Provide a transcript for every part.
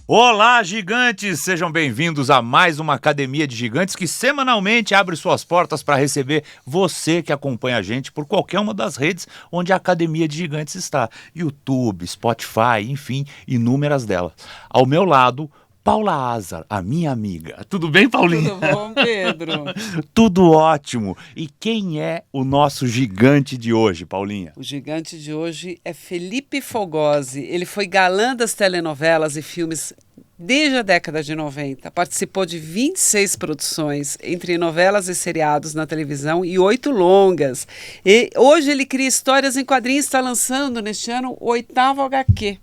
Olá, gigantes! Sejam bem-vindos a mais uma Academia de Gigantes que semanalmente abre suas portas para receber você que acompanha a gente por qualquer uma das redes onde a Academia de Gigantes está. YouTube, Spotify, enfim, inúmeras delas. Ao meu lado, Paula Azar, a minha amiga. Tudo bem, Paulinha? Tudo bom, Pedro? Tudo ótimo. E quem é o nosso gigante de hoje, Paulinha? O gigante de hoje é Felipe Fogosi. Ele foi galã das telenovelas e filmes desde a década de 90. Participou de 26 produções, entre novelas e seriados na televisão e 8 longas. E hoje ele cria histórias em quadrinhos e está lançando neste ano o 8º HQ.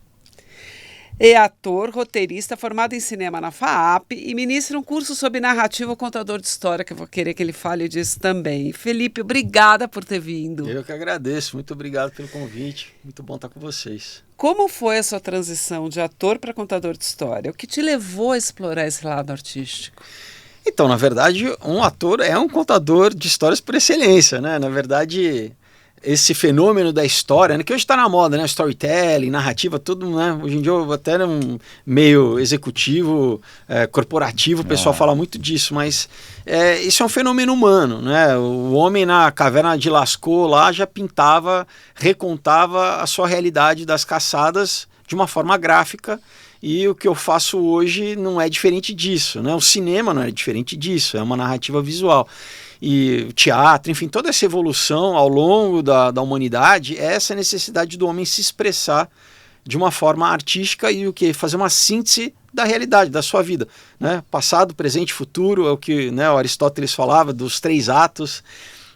É ator, roteirista, formado em cinema na FAAP e ministra um curso sobre narrativa contador de história, que eu vou querer que ele fale disso também. Felipe, obrigada por ter vindo. Eu que agradeço, muito obrigado pelo convite, muito bom estar com vocês. Como foi a sua transição de ator para contador de história? O que te levou a explorar esse lado artístico? Então, na verdade, um ator é um contador de histórias por excelência, né? Na verdade, esse fenômeno da história, né, que hoje está na moda, né, storytelling, narrativa, tudo, né, hoje em dia até no meio executivo, corporativo, o pessoal fala muito disso, mas isso é um fenômeno humano, né, o homem na caverna de Lascaux lá já pintava, recontava a sua realidade das caçadas de uma forma gráfica. E o que eu faço hoje não é diferente disso, né? O cinema não é diferente disso, é uma narrativa visual. E o teatro, enfim, toda essa evolução ao longo da humanidade é essa necessidade do homem se expressar de uma forma artística e o que? Fazer uma síntese da realidade, da sua vida, né? Passado, presente, futuro, é o que, né, o Aristóteles falava dos 3 atos.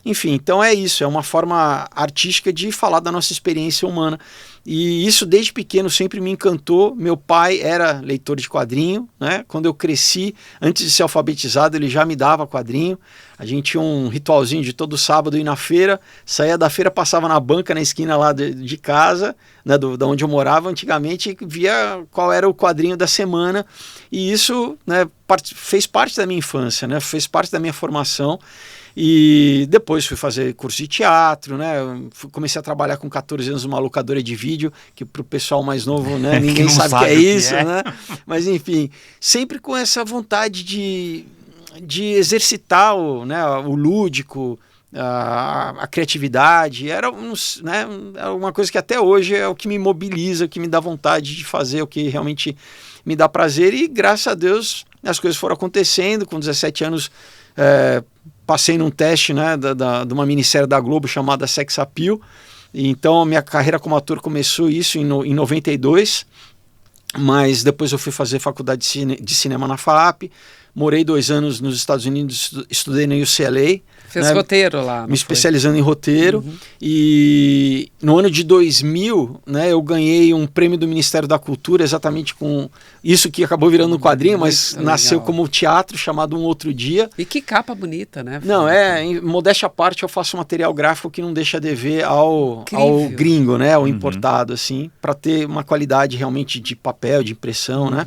Enfim, então é isso, é uma forma artística de falar da nossa experiência humana. E isso desde pequeno sempre me encantou. Meu pai era leitor de quadrinho, né? Quando eu cresci, antes de ser alfabetizado, ele já me dava quadrinho. A gente tinha um ritualzinho de todo sábado ir na feira, saía da feira, passava na banca na esquina lá de casa, né, da onde eu morava antigamente, e via qual era o quadrinho da semana. E isso, né, fez parte da minha infância, né? Fez parte da minha formação. E depois fui fazer curso de teatro, né? Comecei a trabalhar com 14 anos numa locadora de vídeo, que para o pessoal mais novo, né, ninguém sabe o que é isso, né? Mas enfim, sempre com essa vontade de exercitar o lúdico, a criatividade. Era uma coisa que até hoje é o que me mobiliza, o que me dá vontade de fazer, o que realmente me dá prazer. E graças a Deus as coisas foram acontecendo. Com 17 anos passei num teste, né, de uma minissérie da Globo chamada Sex Appeal. E então a minha carreira como ator começou isso em 92, mas depois eu fui fazer faculdade de cinema na FAAP, morei 2 anos nos Estados Unidos, estudei na UCLA. Fez roteiro lá. Me especializando em roteiro. Uhum. E no ano de 2000, né, eu ganhei um prêmio do Ministério da Cultura, exatamente com isso que acabou virando um quadrinho, mas nasceu como teatro, chamado Um Outro Dia. E que capa bonita, né? Não, em modéstia à parte, eu faço material gráfico que não deixa a dever ao gringo, né, ao importado, assim, para ter uma qualidade realmente de papel, de impressão, né?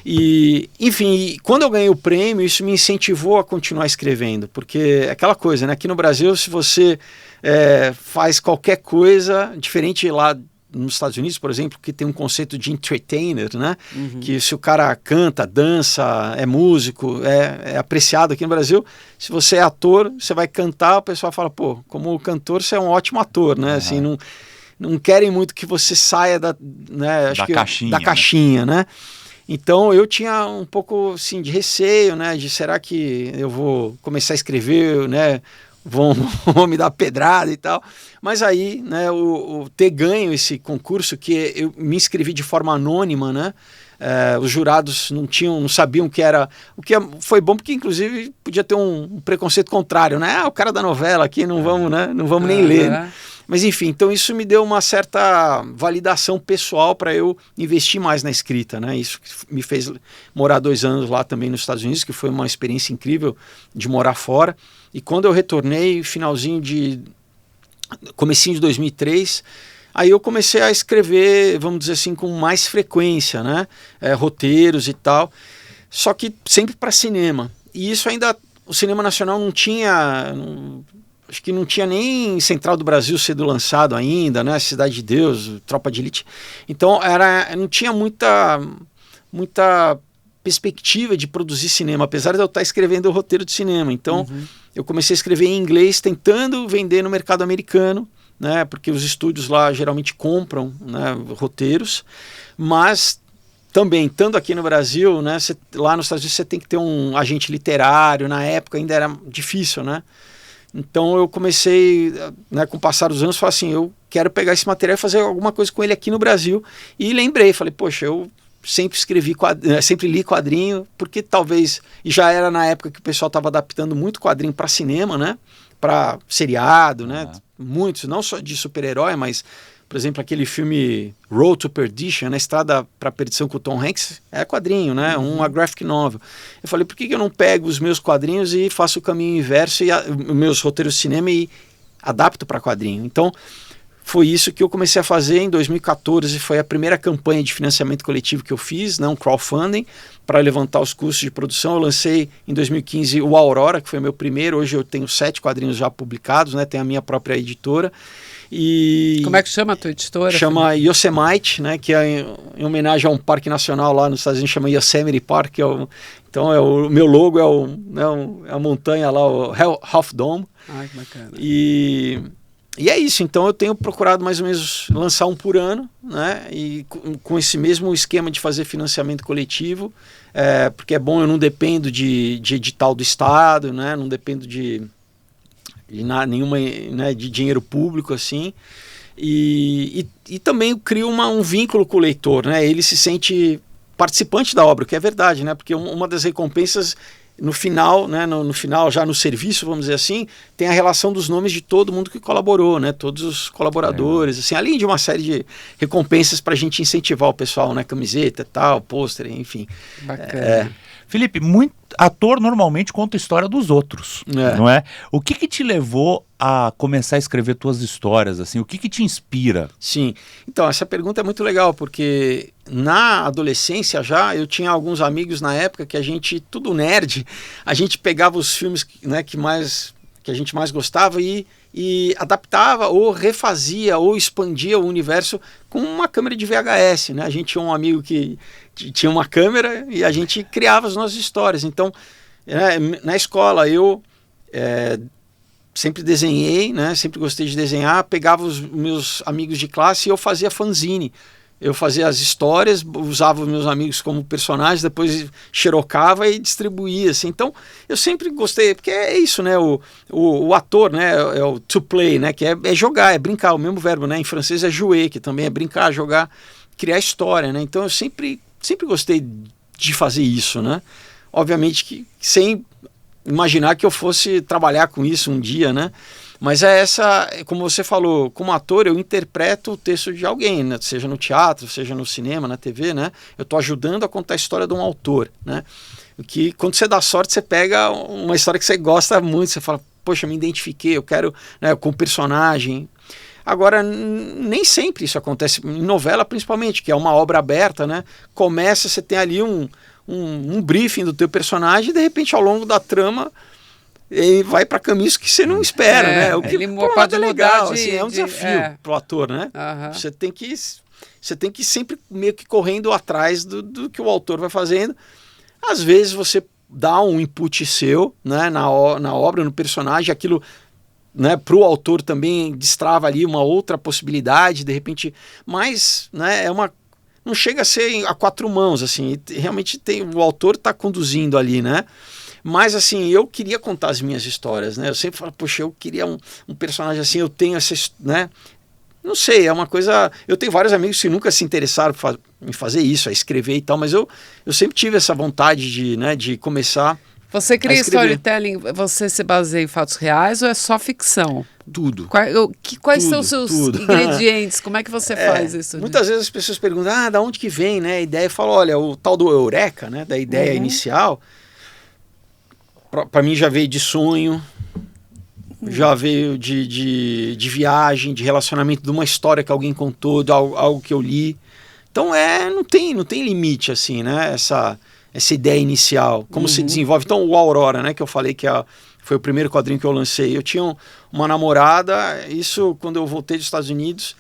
E, enfim, quando eu ganhei o prêmio, isso me incentivou a continuar escrevendo, porque aquela coisa, né? Aqui no Brasil, se você faz qualquer coisa, diferente lá nos Estados Unidos, por exemplo, que tem um conceito de entertainer, né? Que se o cara canta, dança, é músico, é apreciado. Aqui no Brasil, se você é ator, você vai cantar, o pessoal fala, pô, como cantor você é um ótimo ator, né? Assim, não querem muito que você saia da caixinha, né? Então eu tinha um pouco assim, de receio, né, de será que eu vou começar a escrever, né, vão me dar pedrada e tal. Mas aí, né, o ter ganho esse concurso, que eu me inscrevi de forma anônima, né, os jurados não sabiam o que era, o que foi bom porque inclusive podia ter um preconceito contrário, né, o cara da novela aqui não vamos nem ler, né? Mas enfim, então isso me deu uma certa validação pessoal para eu investir mais na escrita, né? Isso me fez morar 2 anos lá também nos Estados Unidos, que foi uma experiência incrível de morar fora. E quando eu retornei, comecinho de 2003, aí eu comecei a escrever, vamos dizer assim, com mais frequência, né? Roteiros e tal, só que sempre para cinema. E isso ainda, o cinema nacional não tinha... Acho que não tinha nem Central do Brasil sendo lançado ainda, né? Cidade de Deus, Tropa de Elite. Então não tinha muita muita perspectiva de produzir cinema, apesar de eu estar escrevendo o roteiro de cinema. Então, eu comecei a escrever em inglês, tentando vender no mercado americano, né, porque os estúdios lá geralmente compram, né, roteiros, mas também, estando aqui no Brasil, né, lá nos Estados Unidos você tem que ter um agente literário, na época ainda era difícil, né? Então eu comecei, né, com o passar dos anos, falei assim, eu quero pegar esse material e fazer alguma coisa com ele aqui no Brasil. E lembrei, falei, poxa, eu sempre sempre li quadrinho, porque talvez, e já era na época que o pessoal estava adaptando muito quadrinho para cinema, né, para seriado, né, muitos, não só de super-herói, mas, por exemplo, aquele filme Road to Perdition, né, Estrada para a Perdição com o Tom Hanks, é quadrinho, né, uma graphic novel. Eu falei, por que eu não pego os meus quadrinhos e faço o caminho inverso, e meus roteiros de cinema e adapto para quadrinho? Então, foi isso que eu comecei a fazer em 2014, foi a primeira campanha de financiamento coletivo que eu fiz, né, um crowdfunding, para levantar os custos de produção. Eu lancei em 2015 o Aurora, que foi meu primeiro, hoje eu tenho 7 quadrinhos já publicados, né, tenho a minha própria editora. E como é que chama a tua editora? Chama Yosemite, né, que é em homenagem a um parque nacional lá nos Estados Unidos, chama Yosemite Park, então o meu logo é a montanha lá, o Half Dome. Ai, que bacana. E é isso, então eu tenho procurado mais ou menos lançar um por ano, né, e com esse mesmo esquema de fazer financiamento coletivo, porque é bom, eu não dependo de edital do Estado, né, não dependo de nenhuma, né, de dinheiro público, assim, e também eu crio um vínculo com o leitor, né, ele se sente participante da obra, o que é verdade, né, porque uma das recompensas no final, né, no final, já no serviço, vamos dizer assim, tem a relação dos nomes de todo mundo que colaborou, né, todos os colaboradores, assim, além de uma série de recompensas para a gente incentivar o pessoal, né, camiseta, tal, pôster, enfim. Bacana. Felipe, muito ator normalmente conta a história dos outros, não é? O que te levou a começar a escrever tuas histórias, assim? O que te inspira? Sim, então essa pergunta é muito legal, porque na adolescência já eu tinha alguns amigos na época que a gente, tudo nerd, a gente pegava os filmes, né, que a gente mais gostava e adaptava ou refazia ou expandia o universo com uma câmera de VHS, né? A gente tinha um amigo que tinha uma câmera e a gente criava as nossas histórias. Então, na escola eu sempre desenhei, né? Sempre gostei de desenhar, pegava os meus amigos de classe e eu fazia fanzine. Eu fazia as histórias, usava os meus amigos como personagens, depois xerocava e distribuía, assim. Então, eu sempre gostei, porque é isso, né? O ator, né? É o to play, né? Que é jogar, é brincar, o mesmo verbo, né? Em francês é jouer, que também é brincar, jogar, criar história, né? Então, eu sempre gostei de fazer isso, né? Obviamente que sem imaginar que eu fosse trabalhar com isso um dia, né? Mas como você falou, como ator eu interpreto o texto de alguém, né? Seja no teatro, seja no cinema, na TV, né? Eu estou ajudando a contar a história de um autor, né? Que quando você dá sorte, você pega uma história que você gosta muito, você fala, poxa, me identifiquei, eu quero, né, com o personagem. Agora, nem sempre isso acontece, em novela principalmente, que é uma obra aberta, né? Começa, você tem ali um briefing do teu personagem e de repente ao longo da trama ele vai para caminhos que você não espera, né? O que ele pode legal, assim, é um desafio pro ator, né? Uhum. Você tem que sempre meio que correndo atrás do que o autor vai fazendo. Às vezes você dá um input seu, né, na obra, no personagem, aquilo, né, pro autor também destrava ali uma outra possibilidade, de repente, mas, né, não chega a ser a 4 mãos, assim, realmente o autor está conduzindo ali, né? Mas, assim, eu queria contar as minhas histórias, né? Eu sempre falo, poxa, eu queria um personagem assim, eu tenho essa, né? Não sei, é uma coisa... Eu tenho vários amigos que nunca se interessaram em fazer isso, a escrever e tal, mas eu sempre tive essa vontade de começar. Você cria storytelling, você se baseia em fatos reais ou é só ficção? Tudo. Quais são os seus ingredientes? Como é que você faz isso? Muitas vezes as pessoas perguntam, da onde que vem, né, a ideia? Eu falo, olha, o tal do eureka, né, da ideia inicial, para mim já veio de sonho, já veio de viagem, de relacionamento, de uma história que alguém contou, de algo que eu li. Então não tem limite, assim, né, essa ideia inicial, como se desenvolve. Então o Aurora, né, que eu falei que foi o primeiro quadrinho que eu lancei. Eu tinha uma namorada, isso quando eu voltei dos Estados Unidos,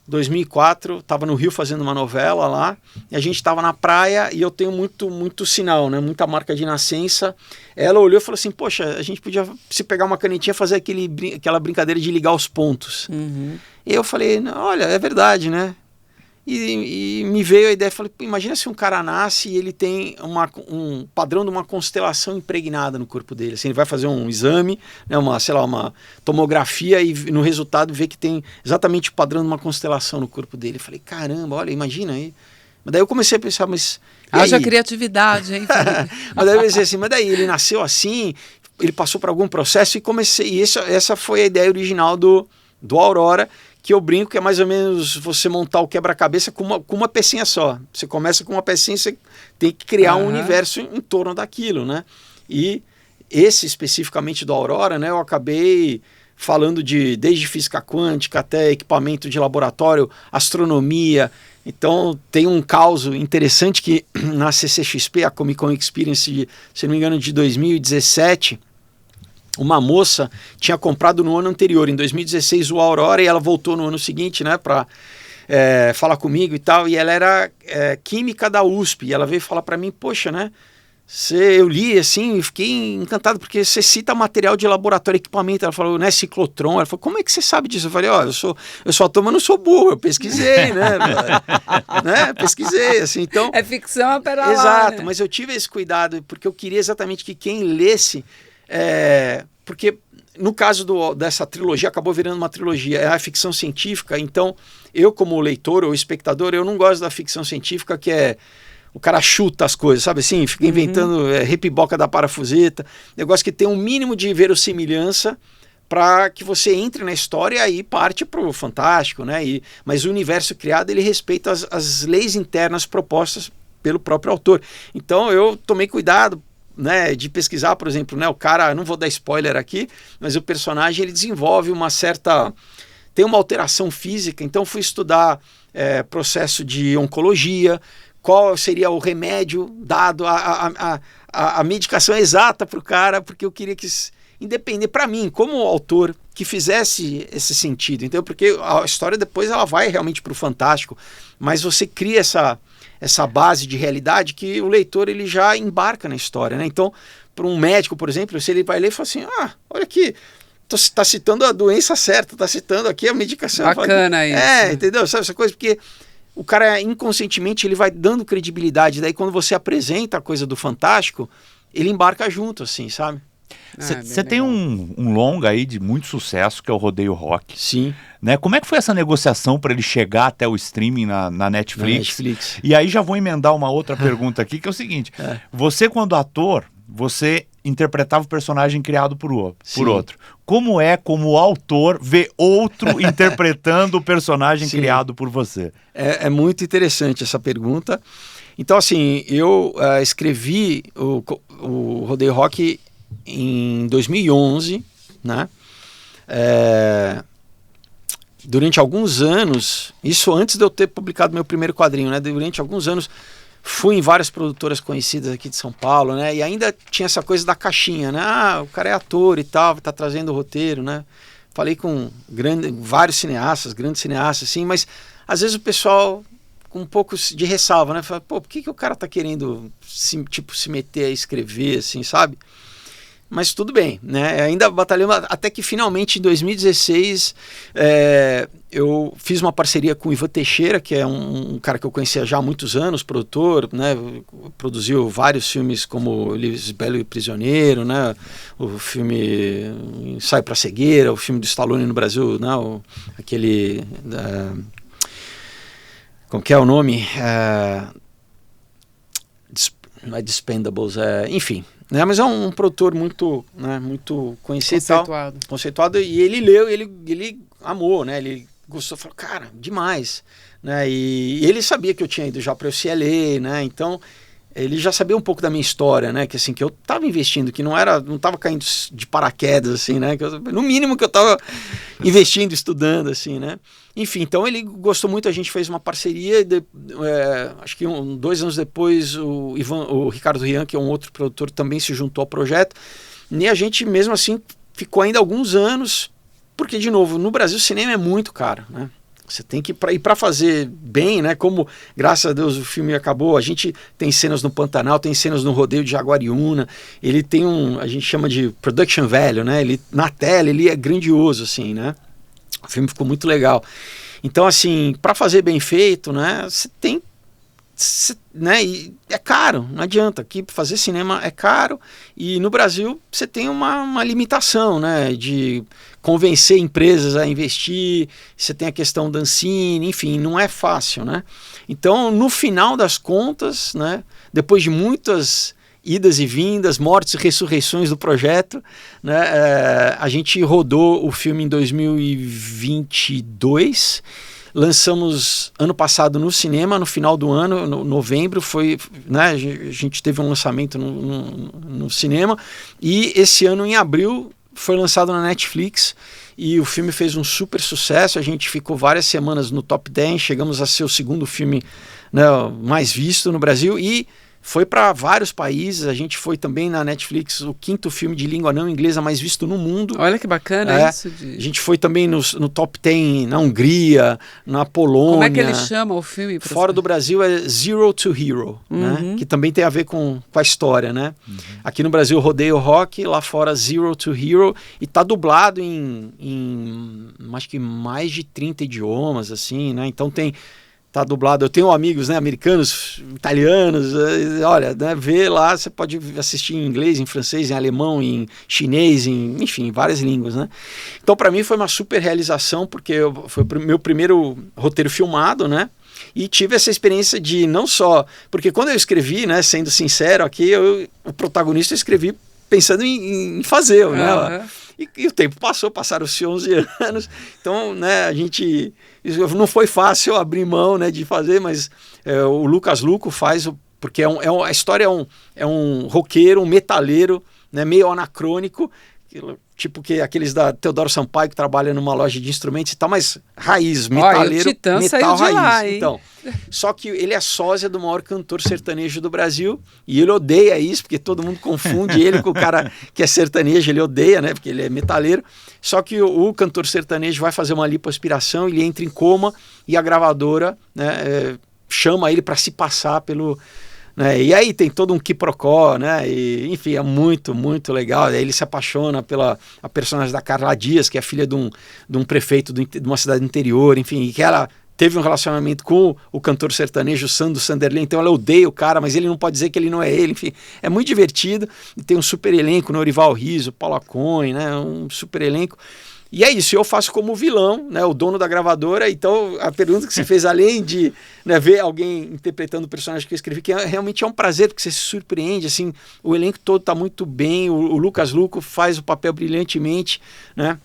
2004, estava no Rio fazendo uma novela lá, e a gente estava na praia, e eu tenho muito sinal, né? Muita marca de nascença. Ela olhou e falou assim, poxa, a gente podia, se pegar uma canetinha, fazer aquela brincadeira de ligar os pontos. Uhum. E eu falei, olha, é verdade, né? E me veio a ideia, falei, imagina se um cara nasce e ele tem um padrão de uma constelação impregnada no corpo dele. Assim, ele vai fazer um exame, né, uma tomografia, e no resultado vê que tem exatamente o padrão de uma constelação no corpo dele. Eu falei, caramba, olha, imagina aí. Mas daí eu comecei a pensar, mas... Haja criatividade, hein, Felipe? Mas daí eu pensei assim, mas daí ele nasceu assim, ele passou por algum processo, e essa foi a ideia original do Aurora, que eu brinco que é mais ou menos você montar o quebra-cabeça com uma pecinha só. Você começa com uma pecinha, você tem que criar um universo em torno daquilo, né? E esse especificamente do Aurora, né, eu acabei falando desde física quântica até equipamento de laboratório, astronomia. Então tem um caso interessante que na CCXP, a Comic Con Experience, se não me engano, de 2017... uma moça tinha comprado no ano anterior, em 2016, o Aurora, e ela voltou no ano seguinte, né, para falar comigo e tal, e ela era química da USP, e ela veio falar para mim, poxa, né, eu li assim, e fiquei encantado, porque você cita material de laboratório, equipamento, ela falou, né, ciclotron, ela falou, como é que você sabe disso? Eu falei, eu sou autônomo, mas não sou burro, eu pesquisei, né, pesquisei, assim, então... É ficção a pera lá, exato, né? Mas eu tive esse cuidado, porque eu queria exatamente que quem lesse... porque no caso dessa trilogia, acabou virando uma trilogia, é a ficção científica, então eu como leitor ou espectador, eu não gosto da ficção científica que o cara chuta as coisas, sabe assim, fica inventando repiboca da parafuseta. Eu gosto que tenha um mínimo de verossimilhança para que você entre na história e parte para o fantástico, né? Mas o universo criado, ele respeita as leis internas propostas pelo próprio autor. Então eu tomei cuidado, né, de pesquisar, por exemplo, né, o cara, não vou dar spoiler aqui, mas o personagem ele desenvolve tem uma alteração física, então fui estudar processo de oncologia, qual seria o remédio dado, a medicação exata para o cara, porque eu queria que, independente, para mim, como autor, que fizesse esse sentido, então, porque a história depois ela vai realmente para o fantástico, mas você cria essa base de realidade que o leitor ele já embarca na história, né? Então, para um médico, por exemplo, se ele vai ler e fala assim, olha aqui, está citando a doença certa, está citando aqui a medicação. Bacana isso. Entendeu? Sabe essa coisa? Porque o cara, inconscientemente, ele vai dando credibilidade, daí quando você apresenta a coisa do fantástico, ele embarca junto, assim, sabe? Você tem um longa aí de muito sucesso, que é o Rodeio Rock. Sim. Né? Como é que foi essa negociação para ele chegar até o streaming na Netflix? E aí já vou emendar uma outra pergunta aqui, que é o seguinte. Você, quando ator, você interpretava o personagem criado por outro. Como como autor, ver outro interpretando o personagem criado por você? É muito interessante essa pergunta. Então, assim, eu escrevi o Rodeio Rock em 2011, né? Durante alguns anos, isso antes de eu ter publicado meu primeiro quadrinho, né? Durante alguns anos fui em várias produtoras conhecidas aqui de São Paulo, né? E ainda tinha essa coisa da caixinha, né? O cara é ator e tal, tá trazendo o roteiro, né? Falei com vários cineastas, grandes cineastas, assim, mas às vezes o pessoal com um pouco de ressalva, né? Fala, por que o cara tá querendo se meter a escrever, assim, sabe? Mas tudo bem, né? Ainda batalhamos até que finalmente em 2016 eu fiz uma parceria com o Ivan Teixeira, que é um cara que eu conhecia já há muitos anos, produtor, né? Produziu vários filmes como Lisbelo e o Prisioneiro, né? O filme Ensaio para Cegueira, o filme do Stallone no Brasil, né? Aquele... como que é o nome? Não é Dispendables, enfim... Né, mas é um produtor muito, né, muito conhecido, conceituado, e ele leu, ele amou, né, ele gostou, falou, cara, demais, né, e ele sabia que eu tinha ido já para o UCLA, né, então ele já sabia um pouco da minha história, né, que assim, que eu estava investindo, que não estava caindo de paraquedas, assim, né, no mínimo que eu estava investindo, estudando, assim, né. Enfim, então ele gostou muito, a gente fez uma parceria, acho que 2 anos depois o Ricardo Rian, que é um outro produtor, também se juntou ao projeto, e a gente mesmo assim ficou ainda alguns anos, porque de novo, no Brasil o cinema é muito caro, né? Você tem que, e para fazer bem, né? Como, graças a Deus, o filme acabou, a gente tem cenas no Pantanal, tem cenas no Rodeio de Jaguariúna, ele tem a gente chama de production value, né? Ele, na tela, ele é grandioso, assim, né? O filme ficou muito legal. Então, assim, para fazer bem feito, né? Você tem, né? E é caro, não adianta. Aqui, fazer cinema é caro, e no Brasil você tem uma limitação, né? De convencer empresas a investir, você tem a questão da Ancine, enfim, não é fácil, né? Então, no final das contas, né, depois de muitas idas e vindas, mortes e ressurreições do projeto, né, a gente rodou o filme em 2022, lançamos ano passado no cinema, no final do ano, novembro, foi, né, a gente teve um lançamento no cinema, e esse ano, em abril, foi lançado na Netflix, e o filme fez um super sucesso. A gente ficou várias semanas no top 10, chegamos a ser o segundo filme, né, mais visto no Brasil, e foi para vários países. A gente foi também na Netflix o 5º filme de língua não inglesa mais visto no mundo. Olha que bacana isso. A gente foi também no top 10 na Hungria, na Polônia. Como é que ele chama o filme? Fora do Brasil é Zero to Hero, né? Que também tem a ver com a história, né? Aqui no Brasil, Rodeio Rock, lá fora Zero to Hero, e tá dublado em acho que mais de 30 idiomas, assim, né? Então tá dublado. Eu tenho amigos, né, americanos, italianos, olha, né, vê lá, você pode assistir em inglês, em francês, em alemão, em chinês, enfim, várias línguas, né? Então, para mim foi uma super realização, porque foi o meu primeiro roteiro filmado, né? E tive essa experiência de não só... Porque quando eu escrevi, né, sendo sincero aqui, o protagonista eu escrevi pensando em fazer, né? E o tempo passaram-se 11 anos, então, né, a gente... Não foi fácil abrir mão, né, de fazer, mas o Lucas Luco faz, porque a história é um roqueiro, um metaleiro, né, meio anacrônico, tipo que aqueles da Teodoro Sampaio que trabalham numa loja de instrumentos e tal, mas raiz, metaleiro, metal raiz. Lá, então, só que ele é sósia do maior cantor sertanejo do Brasil, e ele odeia isso, porque todo mundo confunde ele com o cara que é sertanejo, ele odeia, né, porque ele é metaleiro. Só que o cantor sertanejo vai fazer uma lipoaspiração, ele entra em coma, e a gravadora, né, chama ele para se passar pelo... Né, e aí tem todo um quiprocó, né, e, enfim, é muito, muito legal. Aí ele se apaixona pela a personagem da Carla Dias, que é filha de um prefeito de uma cidade interior, enfim, e que ela teve um relacionamento com o cantor sertanejo Sandro Sanderlin, então ela odeia o cara, mas ele não pode dizer que ele não é ele, enfim, é muito divertido, e tem um super elenco, Norival Riso, Paulo Acone, né, um super elenco. E é isso, eu faço como vilão, né, o dono da gravadora. Então a pergunta que você fez, além de, né, ver alguém interpretando o personagem que eu escrevi, que realmente é um prazer, porque você se surpreende, assim, o elenco todo está muito bem, o Lucas Luco faz o papel brilhantemente, né,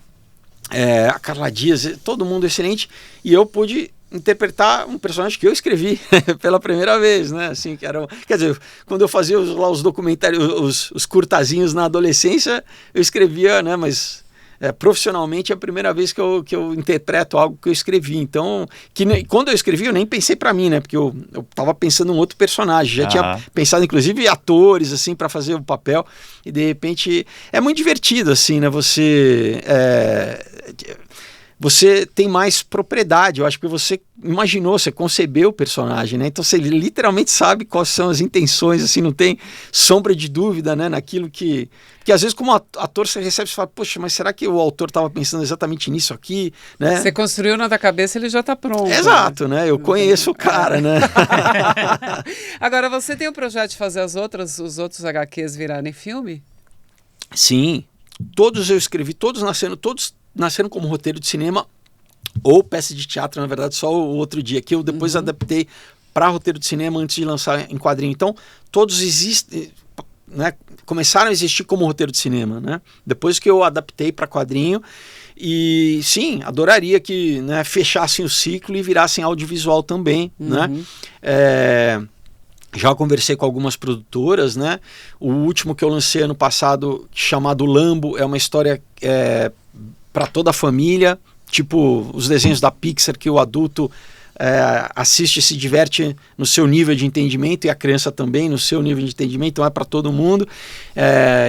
a Carla Dias, todo mundo excelente, e eu pude interpretar um personagem que eu escrevi pela primeira vez, né, assim, que era, quer dizer, quando eu fazia os documentários, os curtazinhos na adolescência, eu escrevia, né, mas... profissionalmente é a primeira vez que eu interpreto algo que eu escrevi. Então, quando eu escrevi, eu nem pensei para mim, né? Porque eu tava pensando em outro personagem. Já tinha pensado, inclusive, em atores, assim, para fazer o papel. E, de repente, é muito divertido, assim, né? Você tem mais propriedade. Eu acho que você imaginou, você concebeu o personagem, né? Então você literalmente sabe quais são as intenções, assim, não tem sombra de dúvida, né? Naquilo que às vezes como ator você recebe e fala, poxa, mas será que o autor estava pensando exatamente nisso aqui, né? Você construiu na tua cabeça, ele já está pronto. Exato, né? Eu conheço o cara, né? Agora, você tem o projeto de fazer os outros HQs virarem filme? Sim, todos eu escrevi, todos nasceram como roteiro de cinema ou peça de teatro, na verdade, só o outro dia, que eu depois adaptei para roteiro de cinema antes de lançar em quadrinho. Então, todos existem, né, começaram a existir como roteiro de cinema, né? Depois que eu adaptei para quadrinho, e sim, adoraria que, né, fechassem o ciclo e virassem audiovisual também, né? Já conversei com algumas produtoras, né? O último que eu lancei ano passado, chamado Lambo, é uma história para toda a família, tipo os desenhos da Pixar, que o adulto assiste e se diverte no seu nível de entendimento, e a criança também no seu nível de entendimento, então é para todo mundo.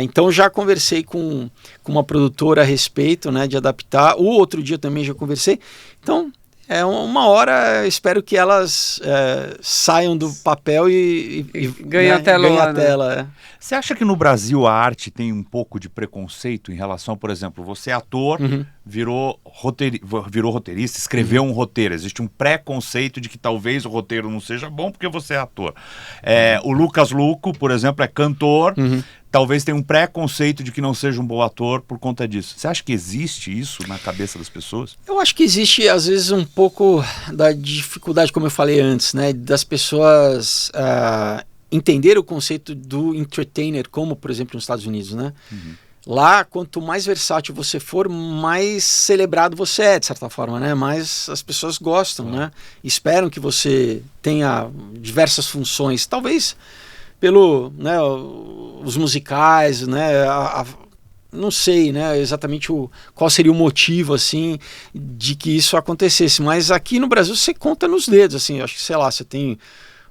Então já conversei com uma produtora a respeito, né, de adaptar. O outro dia também já conversei. Então uma hora espero que elas saiam do papel e ganhem a tela. Né? Você acha que no Brasil a arte tem um pouco de preconceito em relação, por exemplo, você é ator, virou roteirista, escreveu um roteiro, existe um preconceito de que talvez o roteiro não seja bom porque você é ator. O Lucas Luco, por exemplo, é cantor, talvez tenha um preconceito de que não seja um bom ator por conta disso. Você acha que existe isso na cabeça das pessoas? Eu acho que existe, às vezes, um pouco da dificuldade, como eu falei antes, né, das pessoas entender o conceito do entertainer, como, por exemplo, nos Estados Unidos, né? Lá, quanto mais versátil você for, mais celebrado você é, de certa forma, né? Mais as pessoas gostam, né? Esperam que você tenha diversas funções, talvez pelo, né, os musicais, né, não sei, né, exatamente qual seria o motivo, assim, de que isso acontecesse, mas aqui no Brasil você conta nos dedos, assim, acho que, sei lá, você tem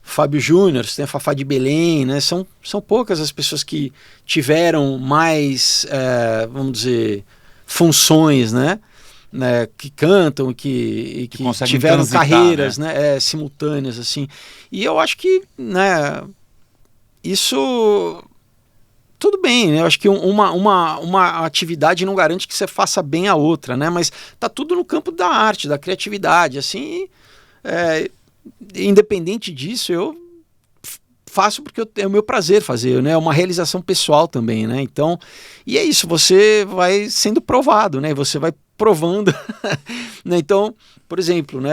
Fábio Júnior, você tem a Fafá de Belém, né, são poucas as pessoas que tiveram mais, vamos dizer, funções, né, que cantam e que tiveram transitar, carreiras, né, simultâneas, assim, e eu acho que, né, isso, tudo bem, né? Eu acho que uma atividade não garante que você faça bem a outra, né? Mas tá tudo no campo da arte, da criatividade, assim, independente disso, eu faço porque é o meu prazer fazer, né? É uma realização pessoal também, né? Então, e é isso, você vai sendo provado, né? Você vai provando, né? Então, por exemplo, né?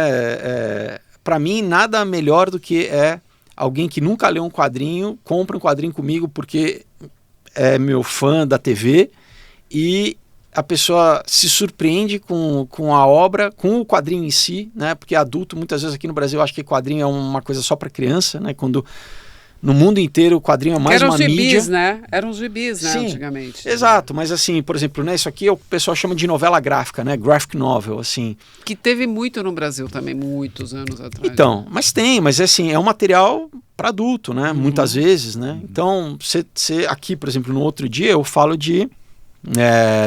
Para mim, nada melhor do que alguém que nunca leu um quadrinho, compra um quadrinho comigo porque é meu fã da TV e a pessoa se surpreende com a obra, com o quadrinho em si, né? Porque adulto, muitas vezes aqui no Brasil, acha que quadrinho é uma coisa só para criança, né? Quando no mundo inteiro o quadrinho é mais uma mídia. Eram os gibis, né? Sim, antigamente. Exato, mas assim, por exemplo, né, isso aqui o pessoal chama de novela gráfica, né? Graphic novel, assim. Que teve muito no Brasil também, muitos anos atrás. Então, mas assim, é um material para adulto, né? Muitas vezes, né? Então, você aqui, por exemplo, no outro dia eu falo de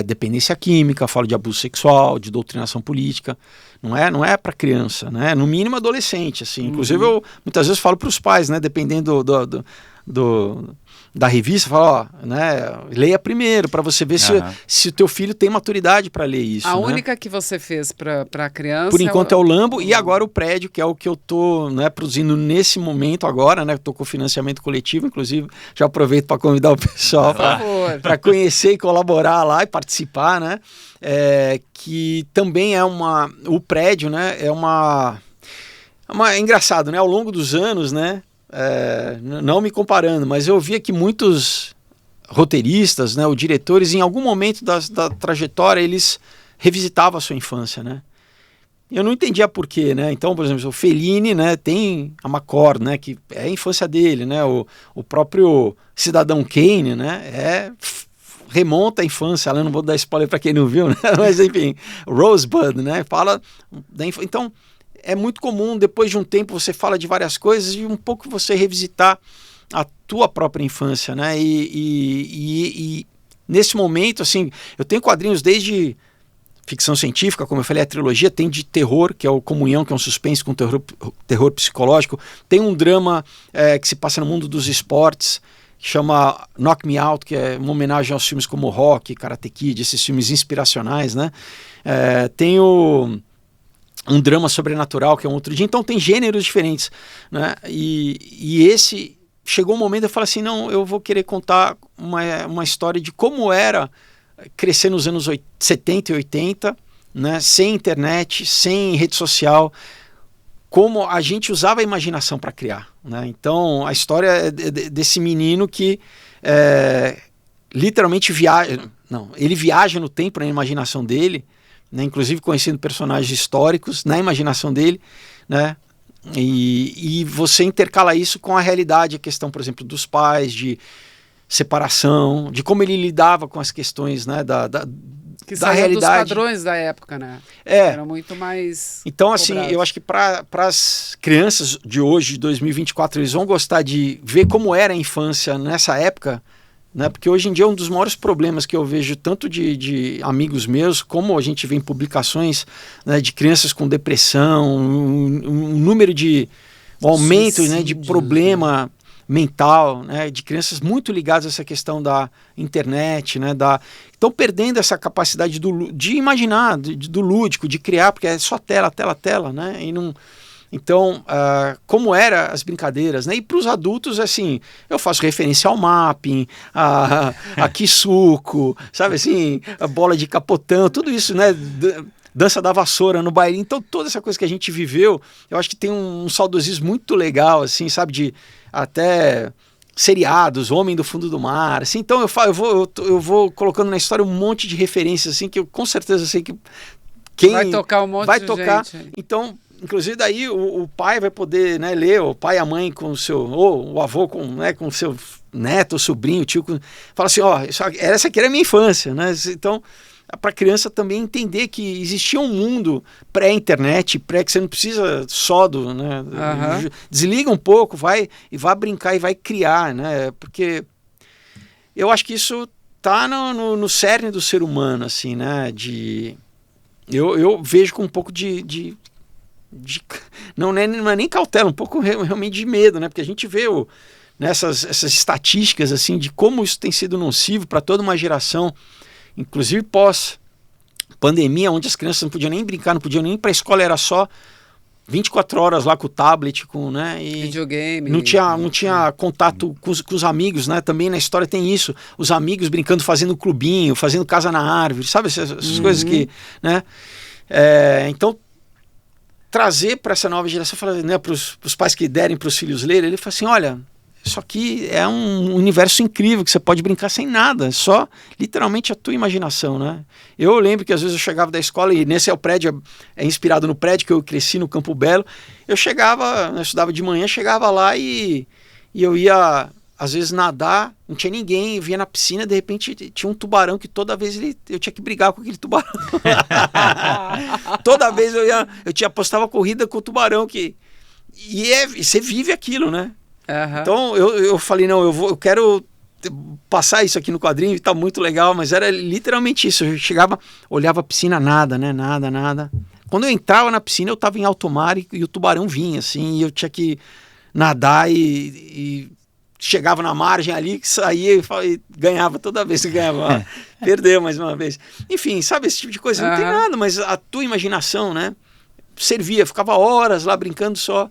dependência química, falo de abuso sexual, de doutrinação política. Não é para criança, né? No mínimo adolescente, assim. Inclusive eu muitas vezes falo para os pais, né? Dependendo da revista, fala, né? Leia primeiro para você ver se o teu filho tem maturidade para ler isso. A única que você fez para criança? Por enquanto é o Lambo e agora o Prédio, que é o que eu tô, né, produzindo nesse momento agora, né? Tô com financiamento coletivo, inclusive já aproveito para convidar o pessoal para conhecer e colaborar lá e participar, né? Que também o Prédio, né? É engraçado, né? Ao longo dos anos, né? Não me comparando, mas eu via que muitos roteiristas, né, ou diretores, em algum momento da trajetória, eles revisitavam a sua infância, né? Eu não entendia por quê, né? Então, por exemplo, o Fellini, né, tem a Macor, né, que é a infância dele, né? O próprio Cidadão Kane, né, remonta à infância, eu não vou dar spoiler para quem não viu, né? Mas enfim, Rosebud, né, fala da infância. Então, é muito comum, depois de um tempo, você fala de várias coisas e um pouco você revisitar a tua própria infância, né? E nesse momento, assim, eu tenho quadrinhos desde ficção científica, como eu falei, a trilogia, tem de terror, que é o Comunhão, que é um suspense com terror psicológico, tem um drama que se passa no mundo dos esportes, que chama Knock Me Out, que é uma homenagem aos filmes como Rock, Karate Kid, esses filmes inspiracionais, né? Tem um drama sobrenatural, que é um outro dia. Então tem gêneros diferentes, né? E esse chegou um momento eu falei assim, não, eu vou querer contar uma história de como era crescer nos anos 70 e 80, né? Sem internet, sem rede social, como a gente usava a imaginação para criar, né? Então a história é desse menino que literalmente ele viaja no tempo na imaginação dele, né, inclusive conhecendo personagens históricos na imaginação dele, né, e você intercala isso com a realidade, a questão, por exemplo, dos pais, de separação, de como ele lidava com as questões, né, da realidade. Dos padrões da época, né? Era muito mais então, assim, eu acho que para as crianças de hoje, de 2024, eles vão gostar de ver como era a infância nessa época, né? Porque hoje em dia um dos maiores problemas que eu vejo tanto de amigos meus, como a gente vê em publicações, né, de crianças com depressão, um número de um aumento, né, de problema mental, né, de crianças muito ligadas a essa questão da internet, né, estão perdendo essa capacidade de imaginar, do lúdico, de criar, porque é só tela, tela, tela, né, e não... Então, como eram as brincadeiras, né? E para os adultos, assim, eu faço referência ao mapping, a Kisuko, sabe assim, a bola de capotão, tudo isso, né? Dança da vassoura no baile. Então, toda essa coisa que a gente viveu, eu acho que tem um saudosismo muito legal, assim, sabe? De até seriados, Homem do Fundo do Mar, assim. Então, eu vou colocando na história um monte de referências, assim, que eu com certeza sei que quem vai tocar um monte vai de tocar. gente. Então, inclusive daí o pai vai poder, né, ler, o pai e a mãe com o seu, ou o avô com, né, com o seu neto, o sobrinho, o tio, fala assim, essa aqui era a minha infância, né? Então, para a criança também entender que existia um mundo pré-internet, que você não precisa só do, né, desliga um pouco, vai brincar e vai criar, né? Porque eu acho que isso tá no cerne do ser humano, assim, né? Eu vejo com um pouco não é nem cautela, um pouco realmente de medo, né? Porque a gente vê essas estatísticas assim de como isso tem sido nocivo para toda uma geração, inclusive pós-pandemia, onde as crianças não podiam nem brincar, não podiam nem ir para a escola, era só 24 horas lá com o tablet, né? E videogame. Não tinha contato com os amigos, né? Também na história tem isso, os amigos brincando, fazendo clubinho, fazendo casa na árvore, sabe? Essas coisas que, né? Então, trazer para essa nova geração, né, para os pais que derem para os filhos lerem, ele fala assim, olha, isso aqui é um universo incrível que você pode brincar sem nada, só literalmente a tua imaginação, né? Eu lembro que às vezes eu chegava da escola, e nesse prédio, é inspirado no prédio que eu cresci no Campo Belo, eu estudava de manhã, chegava lá e eu ia às vezes nadar, não tinha ninguém, eu via na piscina, de repente tinha um tubarão que toda vez eu tinha que brigar com aquele tubarão. Toda vez eu apostava corrida com o tubarão, e você vive aquilo, né? Então eu falei, não, eu quero passar isso aqui no quadrinho, tá muito legal, mas era literalmente isso, eu chegava, olhava a piscina, nada, né, nada. Quando eu entrava na piscina, eu tava em alto mar e o tubarão vinha, assim, e eu tinha que nadar e chegava na margem ali, que saía e ganhava toda vez que ganhava. Perdeu mais uma vez. Enfim, sabe, esse tipo de coisa. Não tem nada, mas a tua imaginação, né? Servia, ficava horas lá brincando só,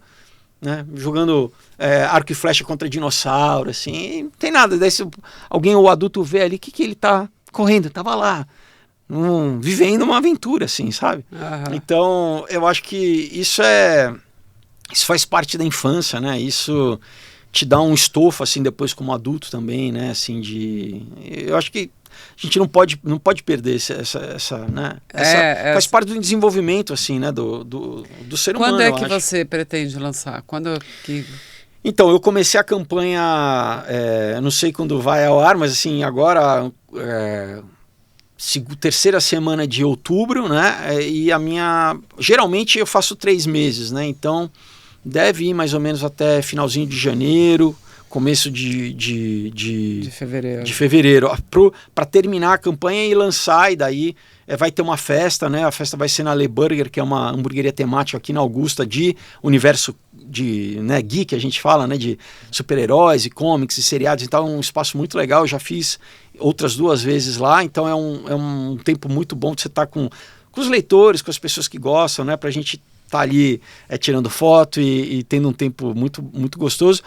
né? Jogando arco e flecha contra dinossauro, assim. Não tem nada. Daí se alguém, o adulto, vê ali, o que ele tá correndo? Tava lá, vivendo uma aventura, assim, sabe? Então, eu acho que isso faz parte da infância, né? Isso te dá um estofo, assim, depois como adulto também, né, assim, eu acho que a gente não pode perder né, faz parte do desenvolvimento, assim, né, do ser humano. Quando é que você pretende lançar? Então, eu comecei a campanha, não sei quando vai ao ar, mas assim, agora, terceira semana de outubro, né, e geralmente eu faço 3 meses, né, então deve ir mais ou menos até finalzinho de janeiro, começo de fevereiro, para terminar a campanha e lançar, e daí vai ter uma festa, né? A festa vai ser na Le Burger, que é uma hamburgueria temática aqui na Augusta, de universo né, geek, a gente fala, né, de super-heróis e comics e seriados, então é um espaço muito legal, eu já fiz outras 2 vezes lá, então é um tempo muito bom de você estar com os leitores, com as pessoas que gostam, né, pra gente tá ali tirando foto e tendo um tempo muito, muito gostoso,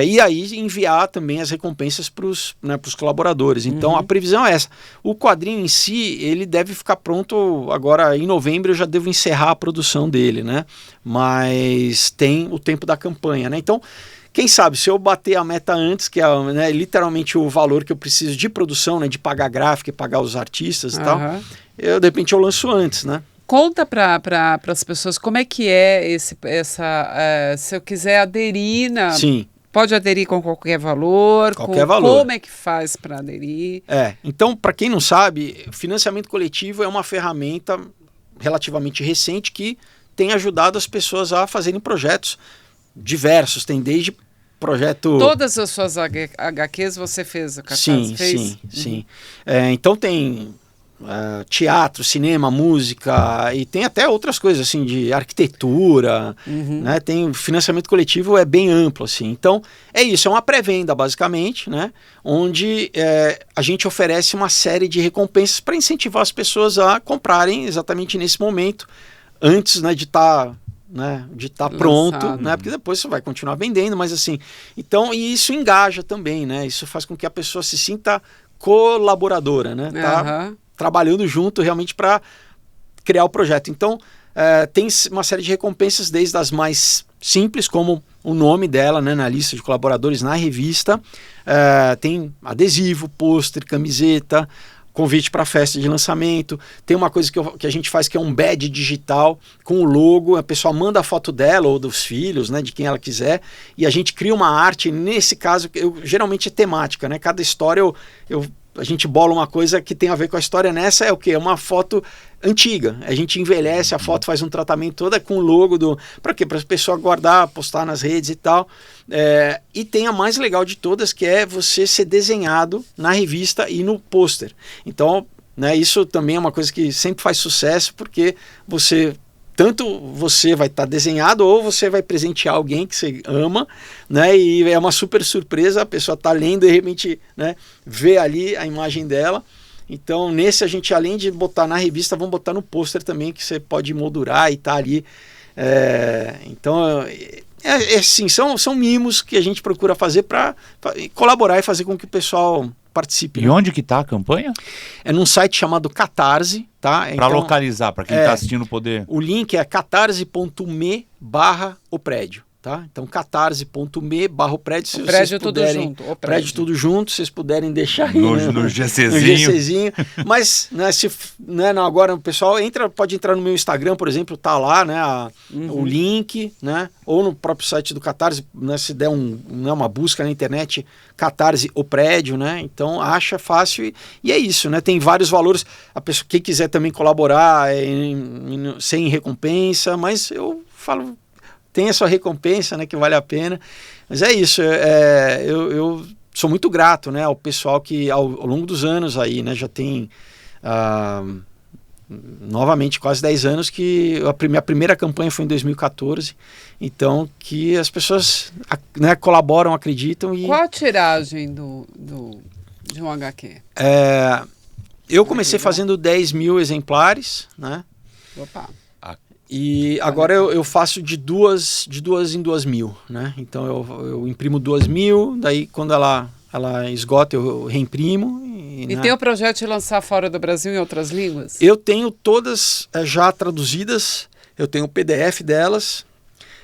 e aí enviar também as recompensas para os colaboradores. Então a previsão é essa. O quadrinho em si, ele deve ficar pronto agora em novembro, eu já devo encerrar a produção dele, né? Mas tem o tempo da campanha, né? Então, quem sabe, se eu bater a meta antes, que é, né, literalmente o valor que eu preciso de produção, né, de pagar gráfica e pagar os artistas e tal, de repente eu lanço antes, né? Conta para as pessoas como é que é se eu quiser aderir Sim. Pode aderir com qualquer valor? Valor. Como é que faz para aderir? Então, para quem não sabe, financiamento coletivo é uma ferramenta relativamente recente que tem ajudado as pessoas a fazerem projetos diversos. Tem desde projeto... Todas as suas HQs você fez, o cartaz? Sim, fez? sim. Então tem teatro, cinema, música e tem até outras coisas assim de arquitetura, né? Tem financiamento coletivo, é bem amplo assim. Então é isso, é uma pré-venda basicamente, né? Onde a gente oferece uma série de recompensas para incentivar as pessoas a comprarem exatamente nesse momento, antes, né, de estar pronto, né? Porque depois você vai continuar vendendo, mas assim, então, e isso engaja também, né? Isso faz com que a pessoa se sinta colaboradora, né? Tá trabalhando junto realmente para criar o projeto. Então, tem uma série de recompensas, desde as mais simples, como o nome dela, né, na lista de colaboradores na revista, tem adesivo, pôster, camiseta, convite para a festa de lançamento. Tem uma coisa que a gente faz que é um badge digital com o logo, a pessoa manda a foto dela ou dos filhos, né, de quem ela quiser, e a gente cria uma arte. Nesse caso, geralmente é temática, né? Cada história a gente bola uma coisa que tem a ver com a história. Nessa é o quê? É uma foto antiga. A gente envelhece a foto, faz um tratamento toda com o logo do... Para quê? Para a pessoa guardar, postar nas redes e tal. E tem a mais legal de todas, que é você ser desenhado na revista e no pôster. Então, né, isso também é uma coisa que sempre faz sucesso, porque tanto você vai estar desenhado ou você vai presentear alguém que você ama, né? E é uma super surpresa, a pessoa está lendo e de repente, né, vê ali a imagem dela. Então, nesse a gente, além de botar na revista, vamos botar no pôster também, que você pode moldurar e tá ali. Então, assim, são mimos que a gente procura fazer para colaborar e fazer com que o pessoal participe. E onde que está a campanha? É num site chamado Catarse, tá? Para então, localizar, para quem está assistindo poder... O link é catarse.me/oprédio, tá? Então catarse.me/oprédio. O prédio tudo junto. O prédio tudo junto, se vocês puderem deixar aí, no GCzinho. Mas, né, agora o pessoal pode entrar no meu Instagram, por exemplo, tá lá, né, o link, né, ou no próprio site do Catarse, né, se der uma busca na internet, Catarse o prédio, né, então acha fácil e é isso, né, tem vários valores, a pessoa, quem quiser também colaborar sem recompensa, mas eu falo, tem a sua recompensa, né, que vale a pena, mas é isso, eu sou muito grato, né, ao pessoal que ao longo dos anos aí, né, já tem novamente quase 10 anos que minha primeira campanha foi em 2014, então que as pessoas, né, colaboram, acreditam. Qual a tiragem de um HQ? Eu comecei fazendo 10 mil exemplares, né? Opa. E agora eu faço de duas em 2 mil, né? Então eu imprimo 2 mil, daí quando ela esgota eu reimprimo. E tem o projeto de lançar fora do Brasil em outras línguas? Eu tenho todas já traduzidas, eu tenho o PDF delas,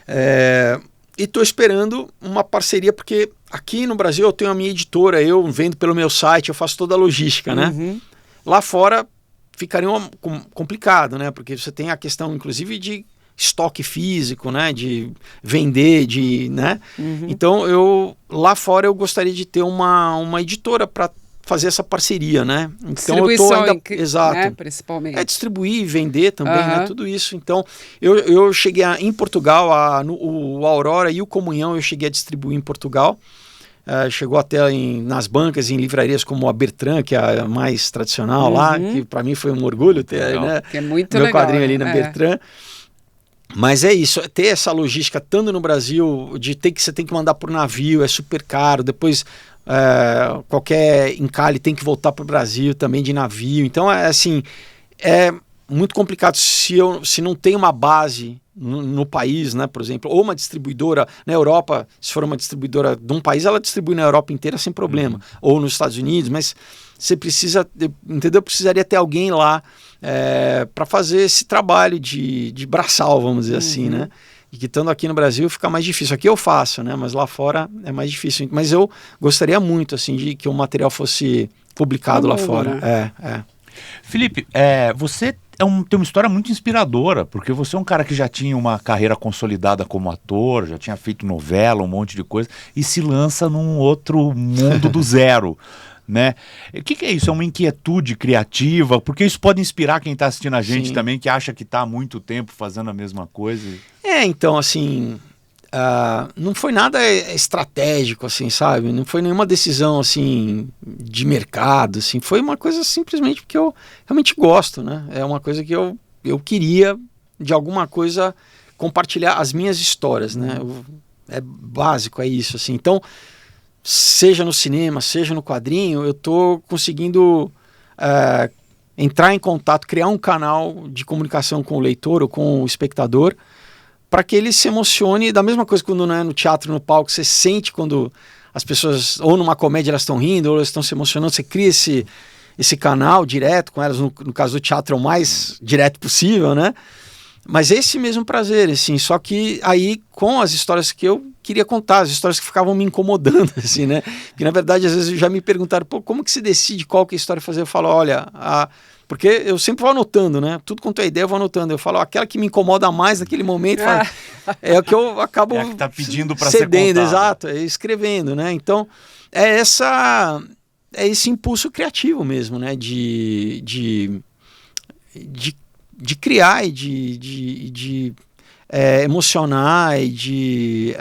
e estou esperando uma parceria, porque aqui no Brasil eu tenho a minha editora, eu vendo pelo meu site, eu faço toda a logística, né? Lá fora ficaria complicado, né? Porque você tem a questão, inclusive, de estoque físico, né? De vender, né? Então, lá fora eu gostaria de ter uma editora para fazer essa parceria, né? Então eu tô ainda, exato, né? Principalmente. Distribuir, vender também, né? Tudo isso. Então, eu cheguei em Portugal, o Aurora e o Comunhão eu cheguei a distribuir em Portugal. Chegou até nas bancas, em livrarias como a Bertrand, que é a mais tradicional lá, que para mim foi um orgulho ter, né, que é muito meu legal, quadrinho ali na Bertrand. Mas é isso, ter essa logística estando no Brasil, você tem que mandar por navio, é super caro, depois qualquer encalhe tem que voltar para o Brasil também de navio. Então, assim, é muito complicado se não tem uma base no país, né, por exemplo, ou uma distribuidora na Europa, se for uma distribuidora de um país, ela distribui na Europa inteira sem problema, ou nos Estados Unidos, mas você precisa, entendeu? Precisaria ter alguém lá para fazer esse trabalho de braçal, vamos dizer assim, né? E que estando aqui no Brasil fica mais difícil. Aqui eu faço, né? Mas lá fora é mais difícil. Mas eu gostaria muito, assim, de que o material fosse publicado lá fora. Né? Felipe, você tem uma história muito inspiradora, porque você é um cara que já tinha uma carreira consolidada como ator, já tinha feito novela, um monte de coisa, e se lança num outro mundo do zero, né? O que é isso? É uma inquietude criativa? Porque isso pode inspirar quem está assistindo a gente também, que acha que está há muito tempo fazendo a mesma coisa. Então, assim, não foi nada estratégico, assim, sabe? Não foi nenhuma decisão, assim, de mercado, assim. Foi uma coisa simplesmente porque eu realmente gosto, né? É uma coisa que eu queria, de alguma coisa, compartilhar as minhas histórias, né? É básico, é isso, assim. Então, seja no cinema, seja no quadrinho, eu tô conseguindo entrar em contato, criar um canal de comunicação com o leitor ou com o espectador, para que ele se emocione, da mesma coisa quando não é no teatro, no palco, você sente quando as pessoas, ou numa comédia elas estão rindo, ou elas estão se emocionando, você cria esse canal direto com elas, no caso do teatro é o mais direto possível, né? Mas esse mesmo prazer, assim, só que aí com as histórias que eu queria contar, as histórias que ficavam me incomodando, assim, né? Porque na verdade às vezes já me perguntaram, pô, como que se decide qual que é a história fazer? Eu falo, olha, porque eu sempre vou anotando, né? Tudo quanto é ideia eu vou anotando. Eu falo, aquela que me incomoda mais naquele momento, é o que eu acabo que tá pedindo para cedendo, ser contado. exato, escrevendo, né? Então, é esse impulso criativo mesmo, né? De criar e de emocionar e de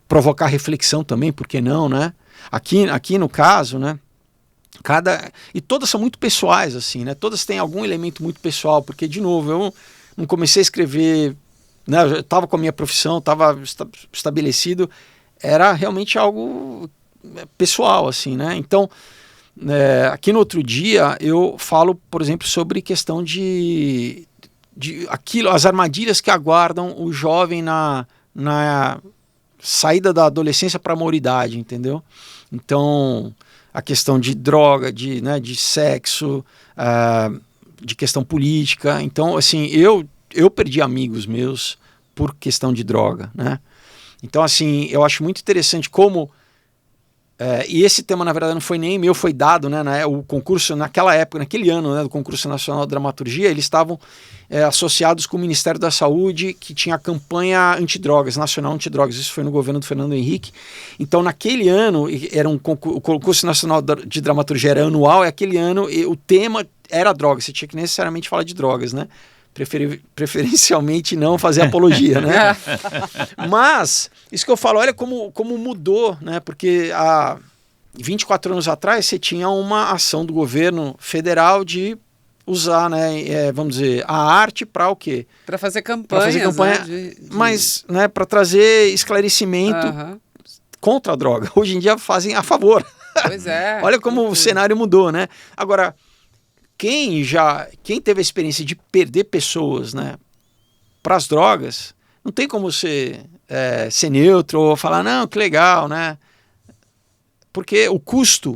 provocar reflexão também, por que não, né? Aqui no caso, né? E todas são muito pessoais, assim, né? Todas têm algum elemento muito pessoal, porque, de novo, eu não comecei a escrever, né? Eu estava com a minha profissão, estava estabelecido, era realmente algo pessoal, assim, né? Então, aqui no Outro Dia, eu falo, por exemplo, sobre questão de aquilo, as armadilhas que aguardam o jovem na saída da adolescência para a maioridade, entendeu? Então, a questão de droga, de sexo, de questão política. Então, assim, eu perdi amigos meus por questão de droga, né? Então, assim, eu acho muito interessante como... e esse tema, na verdade, não foi nem meu, foi dado, né? O concurso, naquela época, naquele ano, né, do Concurso Nacional de Dramaturgia, eles estavam associados com o Ministério da Saúde, que tinha a campanha antidrogas, nacional antidrogas. Isso foi no governo do Fernando Henrique. Então, naquele ano, o Concurso Nacional de Dramaturgia era anual, e aquele ano o tema era drogas. Você tinha que necessariamente falar de drogas, né? Preferencialmente não fazer apologia, né? Mas, isso que eu falo, olha como mudou, né? Porque há 24 anos atrás você tinha uma ação do governo federal de usar, né, vamos dizer, a arte para o quê? Para fazer campanha, né, mas, né, para trazer esclarecimento contra a droga. Hoje em dia fazem a favor. Pois é. Olha como o cenário mudou, né? Agora, quem teve a experiência de perder pessoas, né, para as drogas, não tem como ser neutro ou falar, não, que legal, né? Porque o custo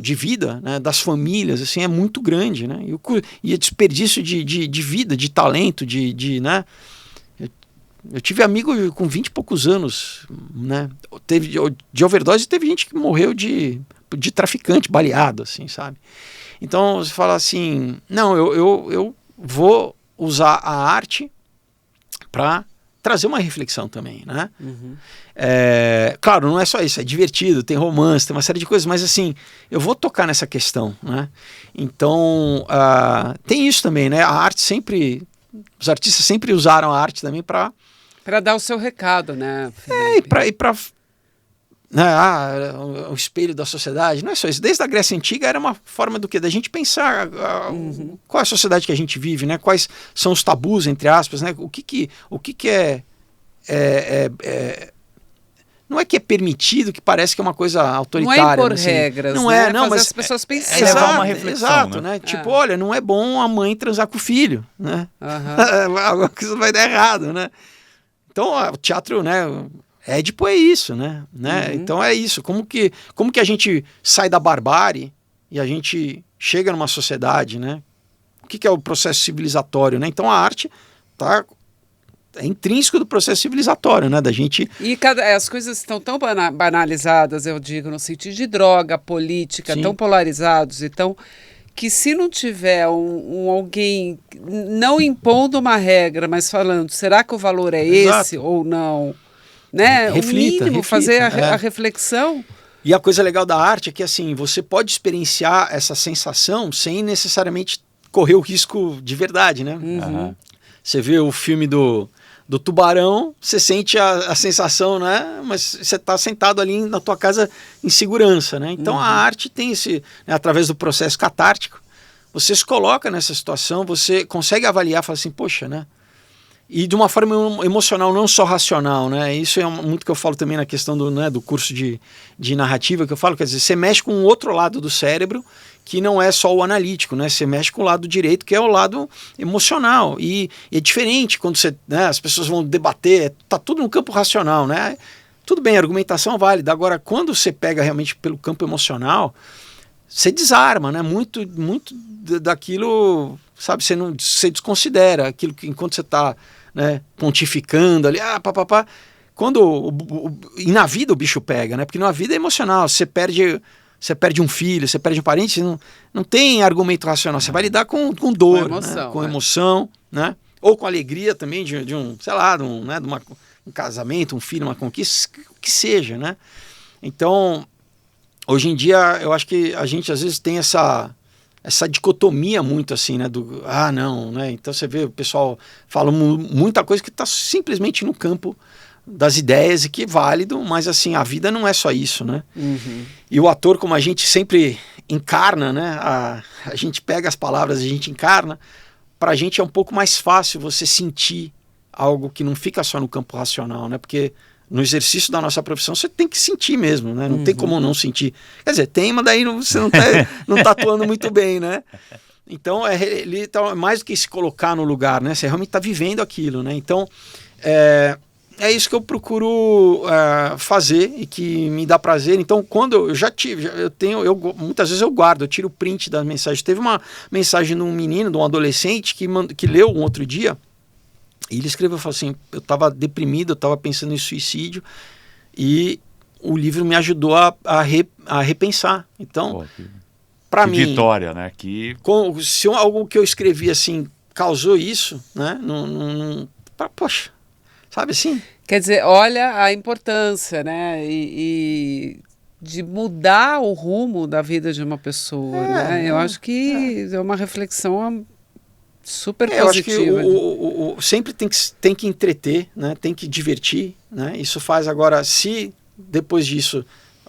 de vida, né, das famílias, assim, é muito grande, né? E o desperdício de vida, de talento, né? Eu tive amigo com 20 e poucos anos, né? De overdose, teve gente que morreu de traficante, baleado, assim, sabe? Então você fala assim, não, eu vou usar a arte para trazer uma reflexão também, né? Uhum. Claro, não é só isso, é divertido, tem romance, tem uma série de coisas, mas assim, eu vou tocar nessa questão, né? Então, tem isso também, né? A arte sempre, os artistas sempre usaram a arte também para dar o seu recado, né? E para o espelho da sociedade, não é só isso. Desde a Grécia Antiga era uma forma do quê? Da gente pensar qual é a sociedade que a gente vive, né? Quais são os tabus, entre aspas, né? O que não é que é permitido, que parece que é uma coisa autoritária. Não é impor assim. regras, não né? É, não, fazer mas as pessoas pensarem. levar uma reflexão, exato, né? Tipo, olha, não é bom a mãe transar com o filho, né? Alguma coisa vai dar errado, né? Então, o teatro, né? Édipo é isso, né? Então é isso. Como que a gente sai da barbárie e a gente chega numa sociedade, né? O que é o processo civilizatório, né? Então a arte é intrínseco do processo civilizatório, né? Da gente... E as coisas estão tão banalizadas, eu digo, no sentido de droga, política, Sim. tão polarizados e tão... que se não tiver alguém não impondo uma regra, mas falando, será que o valor é esse ou não? Né? Reflita, o mínimo, fazer a reflexão. E a coisa legal da arte é que assim, você pode experienciar essa sensação sem necessariamente correr o risco de verdade, né? Você vê o filme do Tubarão, você sente a sensação, né? Mas você está sentado ali na tua casa em segurança, né? Então a arte tem esse, né, através do processo catártico, você se coloca nessa situação, você consegue avaliar, fala assim, poxa, né? E de uma forma emocional, não só racional, né? Isso é muito que eu falo também na questão do curso de narrativa, que eu falo, quer dizer, você mexe com o outro lado do cérebro, que não é só o analítico, né? Você mexe com o lado direito, que é o lado emocional. E é diferente quando você, né, as pessoas vão debater, tá tudo no campo racional, né? Tudo bem, a argumentação é válida. Agora, quando você pega realmente pelo campo emocional, você desarma, né? Muito daquilo, sabe? Você desconsidera aquilo que enquanto você está, né, pontificando ali, e na vida o bicho pega, né? Porque na vida é emocional. Você perde um filho, você perde um parente, não tem argumento racional. Você vai lidar com dor, com emoção, né? Ou com alegria também de um, sei lá, um casamento, um filho, uma conquista, o que seja, né? Então, hoje em dia, eu acho que a gente às vezes tem essa dicotomia muito assim, né? Não, né? Então você vê o pessoal fala muita coisa que está simplesmente no campo das ideias e que é válido, mas assim, a vida não é só isso, né? E o ator, como a gente sempre encarna, né? A gente pega as palavras e a gente encarna, pra gente é um pouco mais fácil você sentir algo que não fica só no campo racional, né? Porque no exercício da nossa profissão você tem que sentir mesmo, né? Não tem como não sentir. Quer dizer, tem, mas daí você não tá atuando muito bem, né? Então, ele tá mais do que se colocar no lugar, né? Você realmente está vivendo aquilo, né? Então, é isso que eu procuro fazer e que me dá prazer. Então, quando eu já tive, muitas vezes eu guardo, eu tiro o print das mensagens. Teve uma mensagem de um menino, de um adolescente, que leu um outro dia, e ele escreveu, falou assim, eu estava deprimido, eu estava pensando em suicídio, e o livro me ajudou a repensar. Então, para mim... vitória, né? Se algo que eu escrevi, assim, causou isso, né? Poxa... Sabe assim? Quer dizer, olha a importância, né? E de mudar o rumo da vida de uma pessoa, né? Eu acho que é uma reflexão super positiva. Eu acho que sempre tem que entreter, né? Tem que divertir, né? Isso faz agora, se depois disso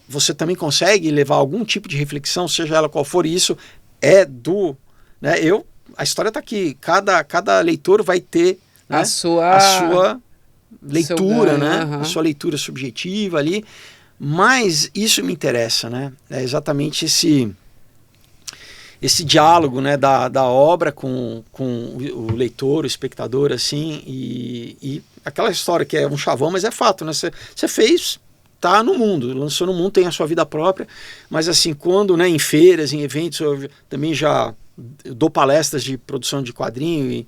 você também consegue levar algum tipo de reflexão, seja ela qual for, isso né? A história está aqui, cada leitor vai ter, né, a sua leitura, né? A sua leitura subjetiva ali, mas isso me interessa, né? É exatamente esse diálogo, né, da obra com o leitor, o espectador, assim, e aquela história que é um chavão, mas é fato, né? Você fez, tá no mundo, lançou no mundo, tem a sua vida própria, mas assim, quando, né, em feiras, em eventos, eu também já dou palestras de produção de quadrinho e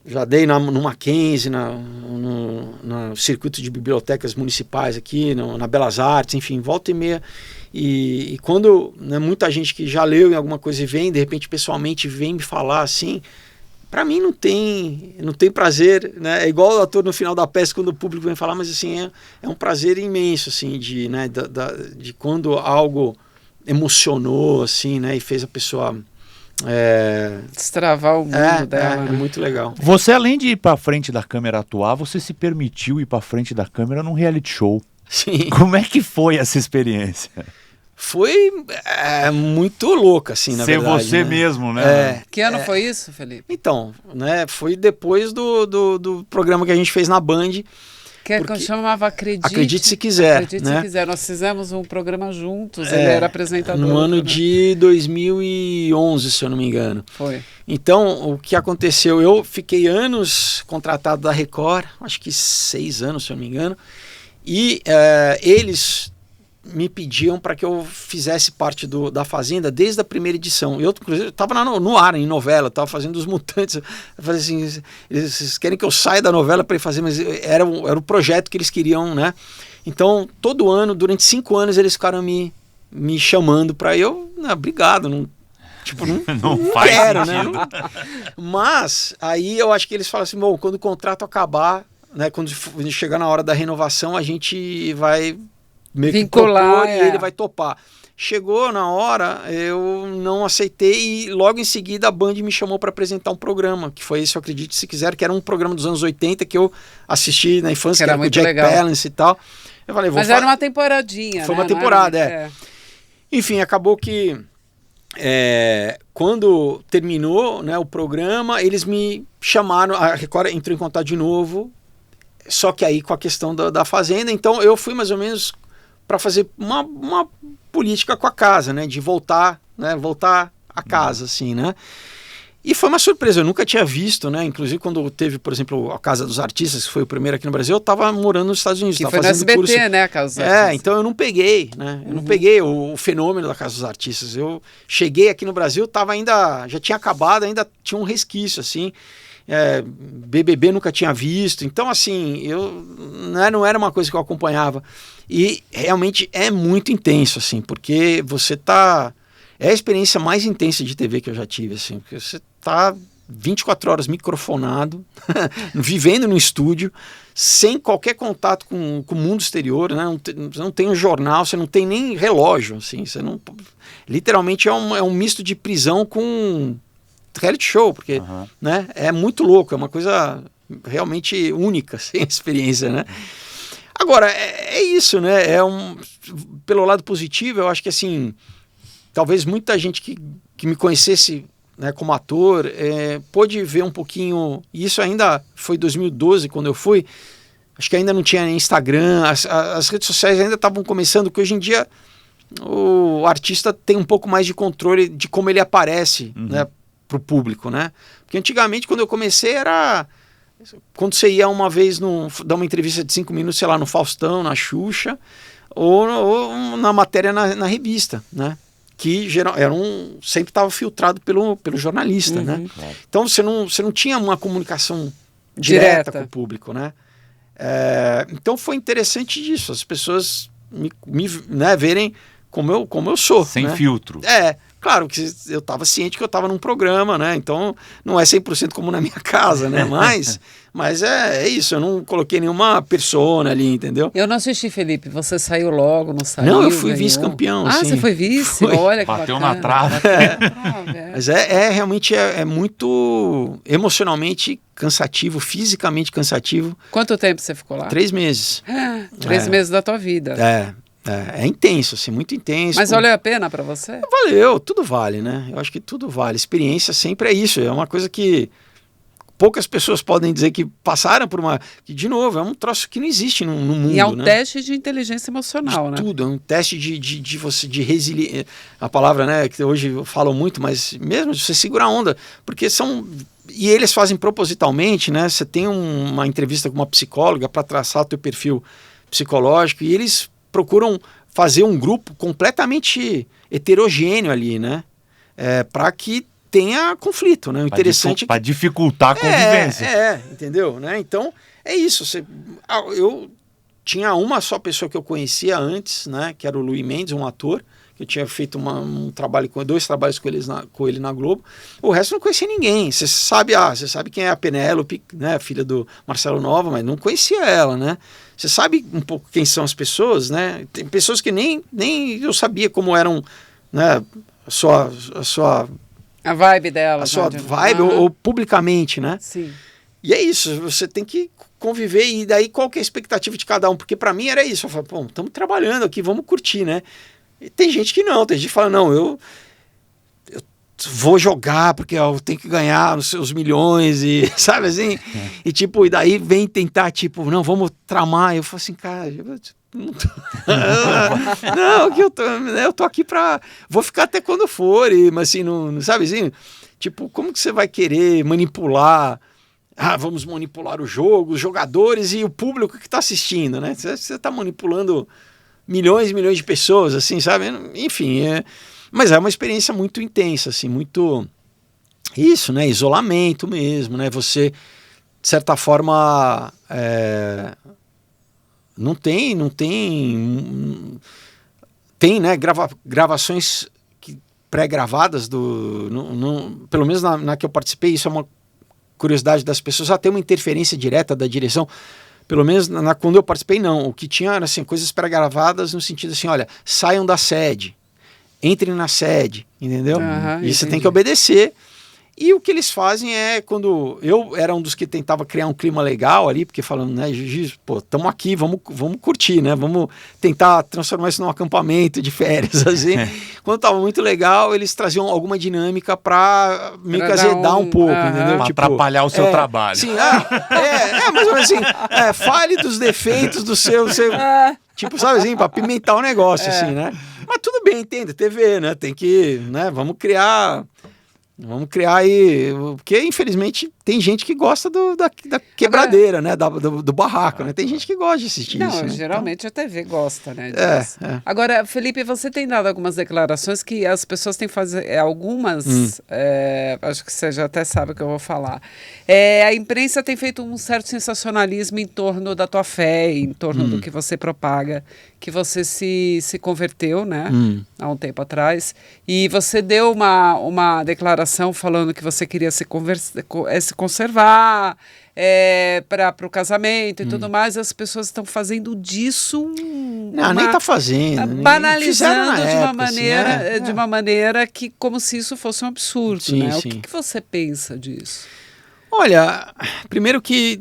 já dei no Mackenzie, no circuito de bibliotecas municipais aqui, na Belas Artes, enfim, volta e meia. E quando, né, muita gente que já leu em alguma coisa e vem, de repente pessoalmente vem me falar assim, para mim não tem prazer, né? É igual o ator no final da peça quando o público vem falar, mas assim, é um prazer imenso, assim, de quando algo emocionou, assim, né, e fez a pessoa... destravar o mundo dela. É muito legal. Você, além de ir pra frente da câmera atuar, você se permitiu ir pra frente da câmera num reality show. Sim. Como é que foi essa experiência? Foi muito louca, assim, na verdade. Ser você, né, mesmo, né? Que ano foi isso, Felipe? Então, né, foi depois do programa que a gente fez na Band. Que chamava Acredite Se Quiser. Acredite né? Se Quiser. Nós fizemos um programa juntos, ele era apresentador. No ano de 2011, se eu não me engano. Foi. Então, o que aconteceu? Eu fiquei anos contratado da Record, acho que 6 anos, se eu não me engano, e eles me pediam para que eu fizesse parte da Fazenda desde a primeira edição. Eu, inclusive, estava no ar, em novela, estava fazendo Os Mutantes. Eu falei assim, eles querem que eu saia da novela para ir fazer, mas era o projeto que eles queriam, né? Então, todo ano, durante 5 anos, eles ficaram me chamando para eu... obrigado, não faz quero, sentido. Né? Mas, aí eu acho que eles falam assim, bom, quando o contrato acabar, né, quando chegar na hora da renovação, a gente vai meio que vincular, propor e ele vai topar. Chegou na hora, eu não aceitei e logo em seguida a Band me chamou para apresentar um programa, que foi esse, eu acredito, se quiser, que era um programa dos anos 80 que eu assisti na infância, que era com o Jack Palance e tal. Eu falei, Mas era uma temporadinha, Foi né? uma temporada, Enfim, acabou que quando terminou, né, o programa, eles me chamaram, a Record entrou em contato de novo, só que aí com a questão da Fazenda, então eu fui mais ou menos para fazer uma política com a casa, né, de voltar a casa, assim, né. E foi uma surpresa, eu nunca tinha visto, né? Inclusive quando teve, por exemplo, a Casa dos Artistas, que foi o primeiro aqui no Brasil, eu estava morando nos Estados Unidos. Que tava foi no fazendo SBT, curso... né, a Casa dos Artistas. então eu não peguei, né? Eu não peguei o fenômeno da Casa dos Artistas. Eu cheguei aqui no Brasil, já tinha acabado, ainda tinha um resquício, assim. BBB nunca tinha visto. Então, assim, não era uma coisa que eu acompanhava. E realmente é muito intenso, assim, porque você tá... É a experiência mais intensa de TV que eu já tive, assim, porque você tá 24 horas microfonado, vivendo no estúdio, sem qualquer contato com o mundo exterior, né? Você não tem um jornal, você não tem nem relógio, assim, você não... Literalmente é um misto de prisão com reality show, porque né, é muito louco, é uma coisa realmente única, assim, a experiência, né? Agora, é isso, né? Pelo lado positivo, eu acho que, assim... Talvez muita gente que me conhecesse, né, como ator pôde ver um pouquinho... Isso ainda foi 2012, quando eu fui. Acho que ainda não tinha Instagram. As redes sociais ainda estavam começando, porque hoje em dia o artista tem um pouco mais de controle de como ele aparece, né, para o público, né? Porque antigamente, quando eu comecei, era... Quando você ia uma vez dar uma entrevista de 5 minutos, sei lá, no Faustão, na Xuxa, ou na matéria na revista, né? Que sempre estava filtrado pelo jornalista, né? Claro. Então você não tinha uma comunicação direta com o público, né? Então foi interessante disso, as pessoas né, verem como eu sou. Sem né? filtro. Claro que eu estava ciente que eu estava num programa, né? Então não é 100% como na minha casa, né? Mas é isso, eu não coloquei nenhuma persona ali, entendeu? Eu não assisti, Felipe, você saiu logo, não saiu? Não, eu fui vice-campeão. Ah, assim. Você foi vice? Olha que Bateu bacana. na trave. Mas realmente muito emocionalmente cansativo, fisicamente cansativo. Quanto tempo você ficou lá? 3 meses. 3 meses da tua vida. É intenso, assim, muito intenso. Mas valeu a pena pra você? Valeu, tudo vale, né? Eu acho que tudo vale. Experiência sempre é isso, é uma coisa que poucas pessoas podem dizer que passaram por que, de novo, é um troço que não existe no mundo. E é um né? teste de inteligência emocional, né? Tudo, é um teste de resiliência. A palavra, né, que hoje eu falo muito, mas mesmo de você segurar a onda, porque e eles fazem propositalmente, né? Você tem uma entrevista com uma psicóloga para traçar o teu perfil psicológico e eles procuram fazer um grupo completamente heterogêneo ali, né? Para que tenha conflito, né? O interessante para dificultar a convivência. Entendeu? Né? Então, é isso. Eu tinha uma só pessoa que eu conhecia antes, né? Que era o Luís Mendes, um ator, que eu tinha feito um trabalho 2 trabalhos com ele na Globo. O resto eu não conhecia ninguém. Você sabe quem é a Penélope, né? Filha do Marcelo Nova, mas não conhecia ela, né? Você sabe um pouco quem são as pessoas, né? Tem pessoas que nem eu sabia como eram, né? A vibe dela. A sua vibe, ou publicamente, né? Sim. E é isso, você tem que conviver, e daí qual que é a expectativa de cada um? Porque para mim era isso, eu falei, pô, estamos trabalhando aqui, vamos curtir, né? E tem gente que não, tem gente que fala, não, eu vou jogar porque eu tenho que ganhar os milhões, e sabe assim? E tipo, e daí vem tentar, tipo, não, vamos tramar. Eu falo assim, cara, não, que eu tô aqui vou ficar até quando for, mas assim, não sabe assim? Tipo, como que você vai querer manipular? Vamos manipular o jogo, os jogadores e o público que está assistindo, né? Você está manipulando milhões e milhões de pessoas, assim, sabe? Enfim, mas é uma experiência muito intensa, assim, muito... Isso, né? Isolamento mesmo, né? Você, de certa forma... Tem, né, gravações pré-gravadas pelo menos na que eu participei, isso é uma curiosidade das pessoas, tem uma interferência direta da direção Pelo menos quando eu participei, não. O que tinha era assim, coisas pré-gravadas no sentido assim, olha, saiam da sede, entrem na sede, entendeu? E você tem que obedecer. E o que eles fazem é, quando eu era um dos que tentava criar um clima legal ali, porque falando, né, pô, estamos aqui, vamos curtir, né, vamos tentar transformar isso num acampamento de férias, assim. Quando estava muito legal, eles traziam alguma dinâmica para meio que azedar um pouco, entendeu? Pra atrapalhar o seu trabalho. Sim, mais ou menos assim, fale dos defeitos do seu tipo, sabe assim, para apimentar o negócio, assim, né? Mas tudo bem, entende, TV, né, tem que, né, vamos criar aí, porque infelizmente tem gente que gosta da quebradeira, né, do barraco, né, tem gente que gosta de assistir isso. Né? Geralmente a TV gosta, né, disso. Agora, Felipe, você tem dado algumas declarações que as pessoas têm que fazer, algumas, acho que você já até sabe o que eu vou falar. A imprensa tem feito um certo sensacionalismo em torno da tua fé, em torno do que você propaga, que você se converteu, né, há um tempo atrás, e você deu uma declaração falando que você queria se conservar para o casamento e tudo mais. As pessoas estão fazendo disso nem está fazendo, banalizando de uma época, maneira, assim, né? de uma maneira que como se isso fosse um absurdo, sim, né? Sim. O que você pensa disso? Olha, primeiro que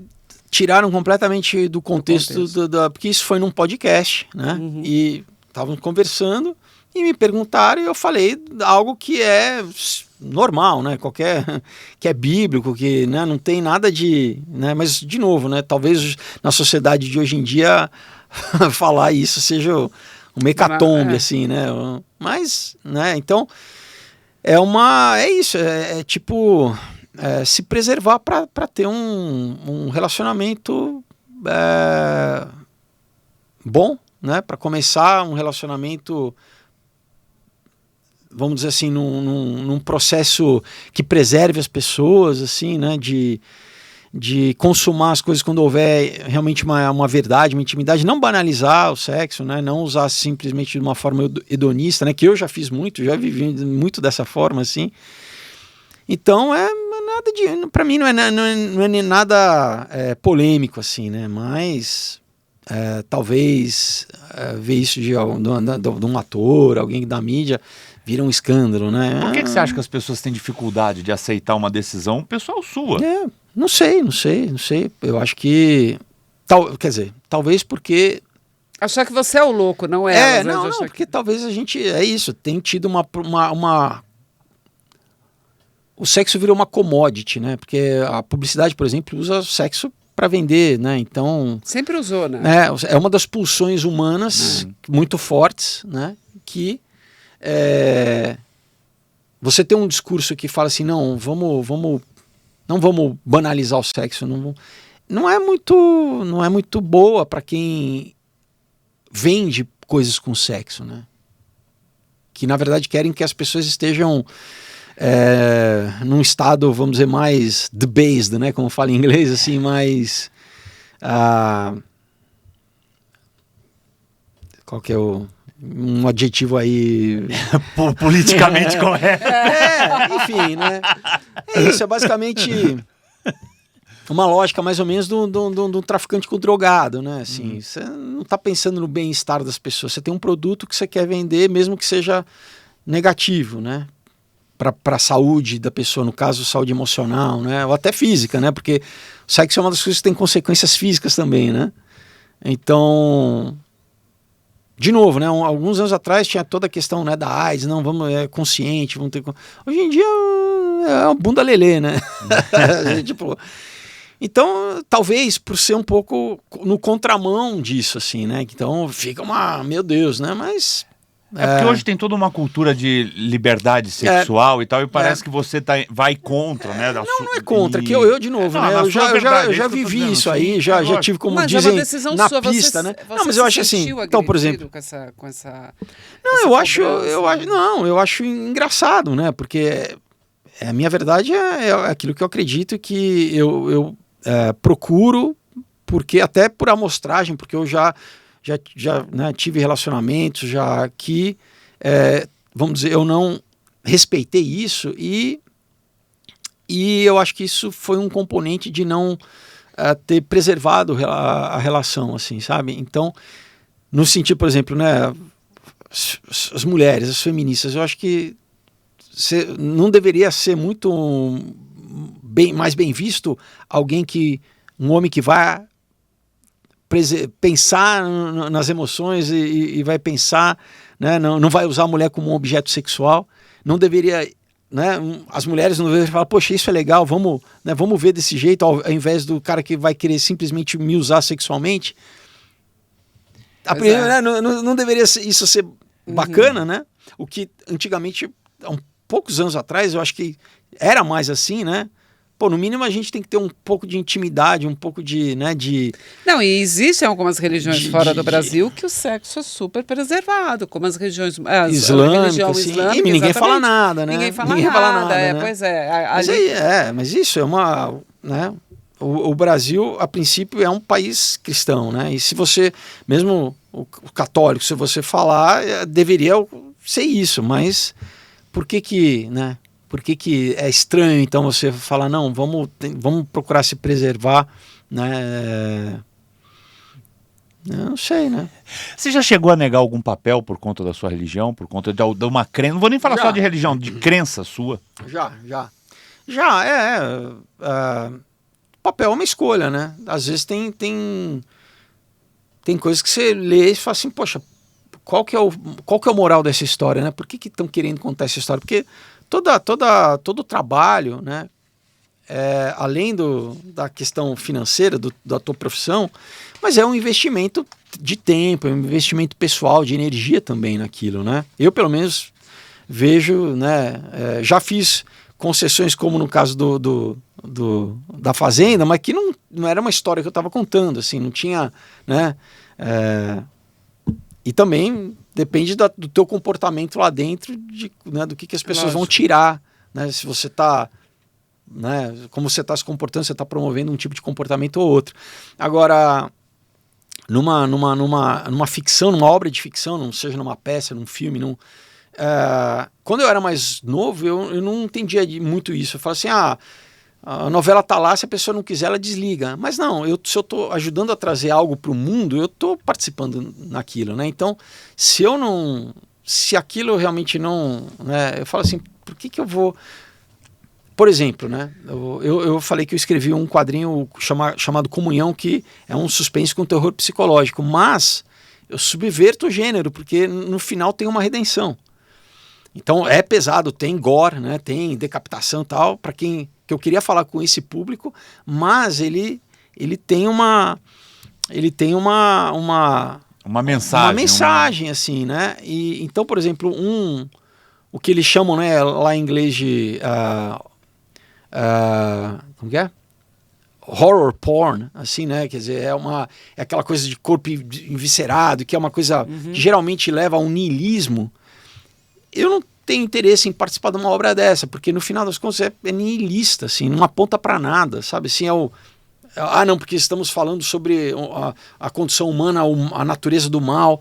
tiraram completamente do contexto. Porque isso foi num podcast, né? E estavam conversando e me perguntaram e eu falei algo que é normal, né? Que é bíblico, que, né, não tem nada de, né? Mas de novo, né? Talvez na sociedade de hoje em dia falar isso seja uma hecatombe, assim, né? Mas, né? Então é isso, tipo se preservar para ter um relacionamento bom, né? Para começar um relacionamento, vamos dizer assim, num processo que preserve as pessoas, assim, né, de consumar as coisas quando houver realmente uma verdade, uma intimidade, não banalizar o sexo, né, não usar simplesmente de uma forma hedonista, né, que eu já fiz muito, já vivi muito dessa forma, assim. Então, para mim não é nada polêmico, assim, né, mas talvez ver isso de um ator, alguém da mídia, vira um escândalo, né? Por que você acha que as pessoas têm dificuldade de aceitar uma decisão pessoal sua? Não sei. Eu acho que... quer dizer, talvez porque... Achar que você é o louco, não é? Não, porque talvez a gente... É isso, tem tido uma... O sexo virou uma commodity, né? Porque a publicidade, por exemplo, usa o sexo para vender, né? Então... Sempre usou, né? É uma das pulsões humanas muito fortes, né? Que... você tem um discurso que fala assim, não vamos banalizar o sexo, não é muito boa para quem vende coisas com sexo, né? Que na verdade querem que as pessoas estejam num estado, vamos dizer, mais debased, né? Como fala em inglês, assim, mais qual que é um adjetivo aí politicamente correto. Enfim, né? É isso, é basicamente uma lógica mais ou menos do traficante com drogado, né? Assim, você não está pensando no bem-estar das pessoas, você tem um produto que você quer vender, mesmo que seja negativo, né? Para a saúde da pessoa, no caso, saúde emocional, né? Ou até física, né? Porque o sexo é uma das coisas que tem consequências físicas também, né? Então... De novo, né? Alguns anos atrás tinha toda a questão, né, da AIDS, não, consciente, vamos ter... Hoje em dia é uma bunda lelê, né? Tipo, então, talvez por ser um pouco no contramão disso, assim, né? Então fica meu Deus, né? Mas... porque hoje tem toda uma cultura de liberdade sexual e tal, e parece que você vai contra, né? Não é contra, que eu de novo, né? Eu já vivi isso aí, já tive, como dizem, na pista, né? Não, mas eu acho assim, então, por exemplo... Eu acho engraçado, né? Porque a minha verdade é aquilo que eu acredito, que eu procuro, porque até por amostragem, porque eu já né, tive relacionamentos já que, vamos dizer, eu não respeitei isso e eu acho que isso foi um componente de não ter preservado a relação, assim, sabe? Então, no sentido, por exemplo, né, as mulheres, as feministas, eu acho que não deveria ser muito mais bem visto um homem que vai pensar nas emoções e vai pensar, né, não vai usar a mulher como um objeto sexual. Não deveria, né, as mulheres não deveriam falar, poxa, isso é legal, vamos ver desse jeito, ao invés do cara que vai querer simplesmente me usar sexualmente. Né, não deveria isso ser bacana, né? O que antigamente, há poucos anos atrás, eu acho que era mais assim, né? Pô, no mínimo a gente tem que ter um pouco de intimidade, um pouco de, né, de... Não, e existem algumas religiões fora do Brasil que o sexo é super preservado, como as regiões... Islâmica, assim, e ninguém fala nada, né? Ninguém fala nada, né? Pois é. Mas isso é uma... né? O Brasil, a princípio, é um país cristão, né? E se você, mesmo o católico, se você falar, deveria ser isso, mas por que, né? Por que é estranho, então, você falar, não, vamos procurar se preservar, né? Eu não sei, né? Você já chegou a negar algum papel por conta da sua religião, por conta de uma crença? Não vou nem falar só de religião, de crença sua. Já, papel é uma escolha, né? Às vezes tem coisas que você lê e fala assim, poxa, qual que é o moral dessa história, né? Por que estão querendo contar essa história? Porque todo o trabalho, né, além da questão financeira da tua profissão, mas é um investimento de tempo, é um investimento pessoal, de energia também naquilo, né? Eu, pelo menos, vejo, né, já fiz concessões como no caso da Fazenda, mas que não era uma história que eu estava contando, assim, não tinha, né, e também depende do teu comportamento lá dentro, né, do que as pessoas vão tirar, né, se você está, né, como você está se comportando, você está promovendo um tipo de comportamento ou outro. Agora, numa ficção, numa obra de ficção, não seja numa peça, num filme, quando eu era mais novo, eu não entendia muito isso. Eu falava assim, a novela tá lá, se a pessoa não quiser, ela desliga. Mas não, se eu estou ajudando a trazer algo para o mundo, eu estou participando naquilo, né? Então, se aquilo realmente não, né, eu falo assim, por que eu vou... Por exemplo, né, eu falei que eu escrevi um quadrinho chamado Comunhão, que é um suspense com terror psicológico, mas eu subverto o gênero, porque no final tem uma redenção. Então é pesado, tem gore, né, tem decapitação e tal, para quem que eu queria falar com esse público, mas ele tem uma mensagem assim, né? E então, por exemplo, o que eles chamam, né, lá em inglês de como que é? Horror porn, assim, né? Quer dizer, é aquela coisa de corpo enviscerado, que é uma coisa que geralmente leva a um niilismo. Eu não tenho interesse em participar de uma obra dessa, porque no final das contas é nihilista, assim, não aponta para nada, sabe? Assim, não, porque estamos falando sobre a condição humana, a natureza do mal.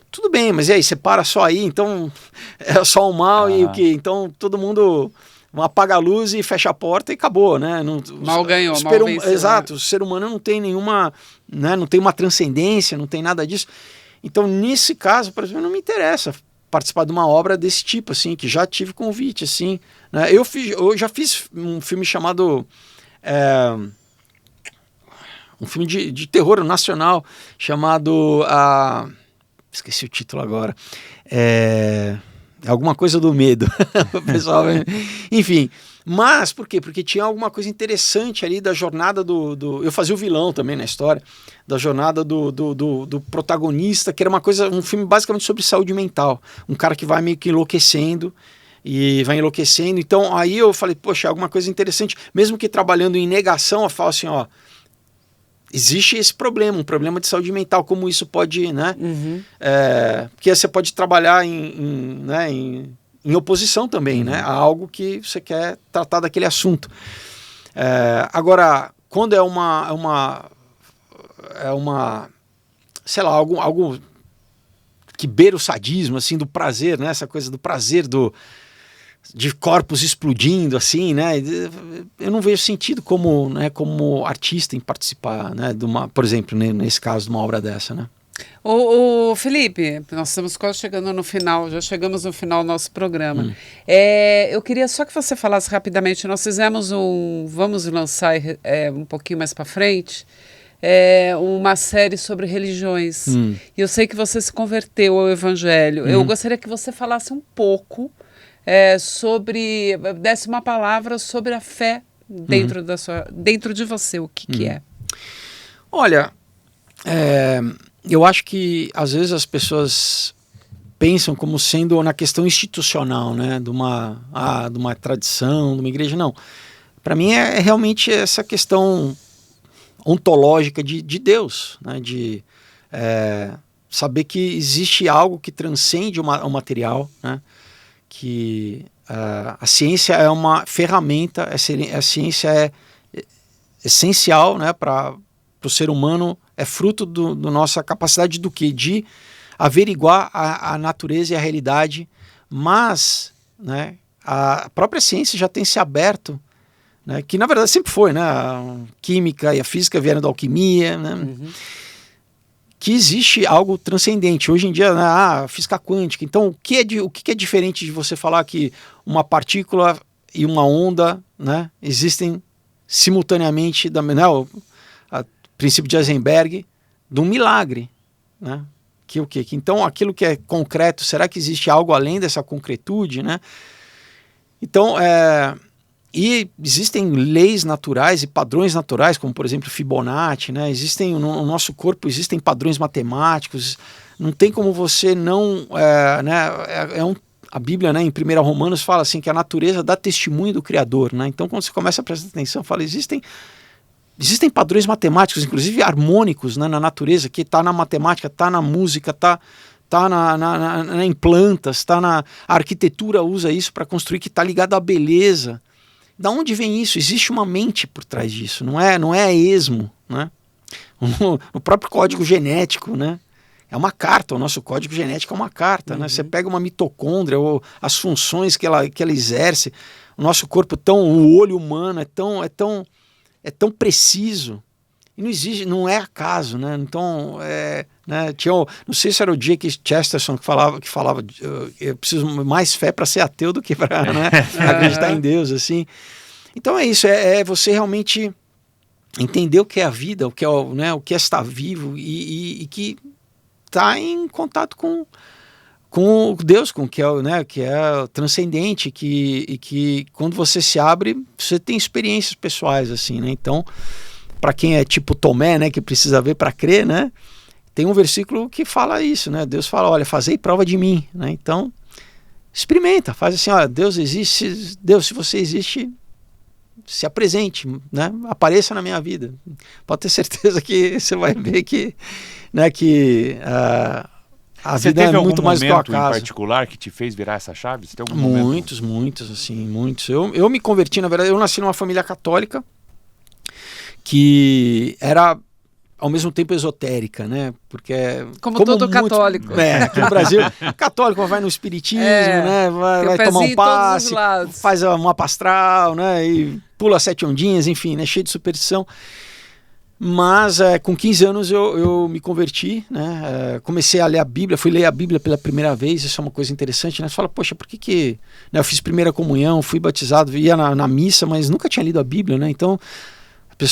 Tudo bem, mas e aí, você para só aí, então é só o mal e o quê? Então todo mundo apaga a luz e fecha a porta e acabou, né? Mal ganhou, mal venceu. Exato, o ser humano não tem nenhuma, né, não tem uma transcendência, não tem nada disso. Então, nesse caso, por exemplo, não me interessa participar de uma obra desse tipo, assim, que já tive convite, assim, né? Eu já fiz um filme chamado um filme de terror nacional chamado esqueci o título agora, alguma coisa do medo. O pessoal, enfim, mas por quê? Porque tinha alguma coisa interessante ali da jornada eu fazia o vilão também na história, da jornada do protagonista, que era um filme basicamente sobre saúde mental, um cara que vai meio que enlouquecendo, então aí eu falei, poxa, alguma coisa interessante, mesmo que trabalhando em negação, eu falo assim, existe esse problema, um problema de saúde mental, como isso pode, né? Porque você pode trabalhar em oposição também, né? A algo que você quer tratar daquele assunto. Agora, quando é uma sei lá, algo que beira o sadismo, assim, do prazer, né? Essa coisa do prazer de corpos explodindo, assim, né? Eu não vejo sentido como, né, como artista em participar, né, por exemplo, nesse caso, de uma obra dessa, né? Ô, Felipe, nós estamos quase chegando no final, já chegamos no final do nosso programa. Eu queria só que você falasse rapidamente, nós fizemos vamos lançar um pouquinho mais para frente, uma série sobre religiões. E eu sei que você se converteu ao Evangelho. Eu gostaria que você falasse um pouco desse uma palavra sobre a fé dentro de você, o que é. Olha, eu acho que às vezes as pessoas pensam como sendo na questão institucional, né, de uma tradição, de uma igreja. Não, para mim é realmente essa questão ontológica de Deus, né, de saber que existe algo que transcende o material, né, que a ciência é uma ferramenta, a ciência é essencial, né, para o ser humano, é fruto da nossa capacidade do quê? De averiguar a natureza e a realidade, mas, né, a própria ciência já tem se aberto, né, que na verdade sempre foi, né, a química e a física vieram da alquimia, né, que existe algo transcendente. Hoje em dia, né, a física quântica. Então, o que é diferente de você falar que uma partícula e uma onda, né, existem simultaneamente, o princípio de Heisenberg, de um milagre, né? Então, aquilo que é concreto, será que existe algo além dessa concretude, né? Então, e existem leis naturais e padrões naturais, como por exemplo Fibonacci, né? No nosso corpo existem padrões matemáticos, não tem como você não, né? A Bíblia, né, em 1 Romanos fala assim que a natureza dá testemunho do Criador, né? Então quando você começa a prestar atenção, fala, existem padrões matemáticos, inclusive harmônicos, né, na natureza, que está na matemática, está na música, está em plantas, a arquitetura usa isso para construir, que está ligado à beleza. Da onde vem isso? Existe uma mente por trás disso, não é a esmo, né? O próprio código genético, né? É uma carta, o nosso código genético é uma carta, né? Você pega uma mitocôndria, ou as funções que ela exerce, o nosso corpo o olho humano é tão preciso, e não é acaso, né? Então, né, não sei se era o J.K. Chesterton que falava eu preciso mais fé para ser ateu do que para, né, acreditar em Deus, assim. Então é isso, você realmente entender o que é a vida, o que é estar vivo e que está em contato com Deus, com que é transcendente, e que quando você se abre, você tem experiências pessoais, assim, né? Então, para quem é tipo Tomé, né, que precisa ver para crer, né, tem um versículo que fala isso, né? Deus fala, olha, fazei prova de mim, né? Então, experimenta, faz assim, olha, Deus existe, Deus, se você existe, se apresente, né? Apareça na minha vida. Pode ter certeza que você vai ver que, né, que a Você vida teve é muito mais do que o momento acaso. em particular que te fez virar essa chave? Você tem algum Muitos, assim, muitos. Eu me converti, na verdade, eu nasci numa família católica que era ao mesmo tempo esotérica, né? Porque como todo católico. Aqui no Brasil, católico vai no espiritismo, né? Vai tomar um passe, faz uma mapa astral, né? E pula 7 ondinhas, enfim, né? Cheio de superstição. Mas com 15 anos eu me converti, né? Comecei a ler a Bíblia, fui ler a Bíblia pela primeira vez. Isso é uma coisa interessante, né? Você fala, poxa, por que né? Eu fiz primeira comunhão, fui batizado, ia na missa, mas nunca tinha lido a Bíblia, né? Então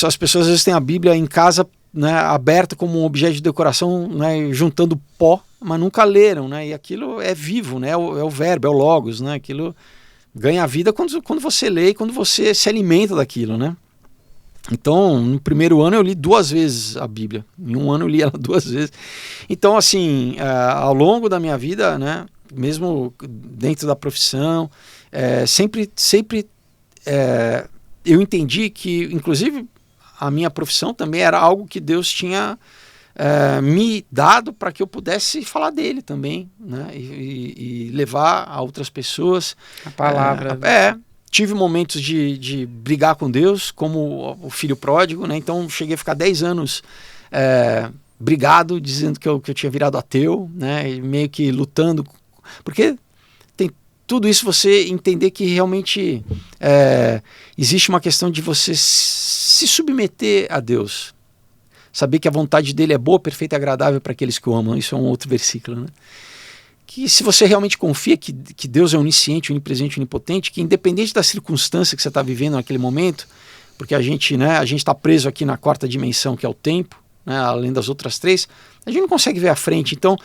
as pessoas às vezes têm a Bíblia em casa, né, aberta como um objeto de decoração, né, juntando pó, mas nunca leram, né? E aquilo é vivo, né? É o verbo, é o logos, né? Aquilo ganha vida quando você lê e quando você se alimenta daquilo, né? Então, no primeiro ano eu li 2 vezes a Bíblia. Em um ano eu li ela 2 vezes. Então, assim, ao longo da minha vida, né, mesmo dentro da profissão, sempre eu entendi que, inclusive, a minha profissão também era algo que Deus tinha me dado para que eu pudesse falar dele também, né, e levar a outras pessoas a palavra. Tive momentos de brigar com Deus, como o filho pródigo, né? Então cheguei a ficar 10 anos brigado, dizendo que eu tinha virado ateu, né? E meio que lutando, porque tudo isso você entender que realmente existe uma questão de você se submeter a Deus. Saber que a vontade dele é boa, perfeita e agradável para aqueles que o amam. Isso é um outro versículo, né? Que se você realmente confia que Deus é onisciente, onipresente, onipotente, que independente da circunstância que você está vivendo naquele momento, porque a gente está preso aqui na quarta dimensão, que é o tempo, né, além das outras três, a gente não consegue ver à frente. Então,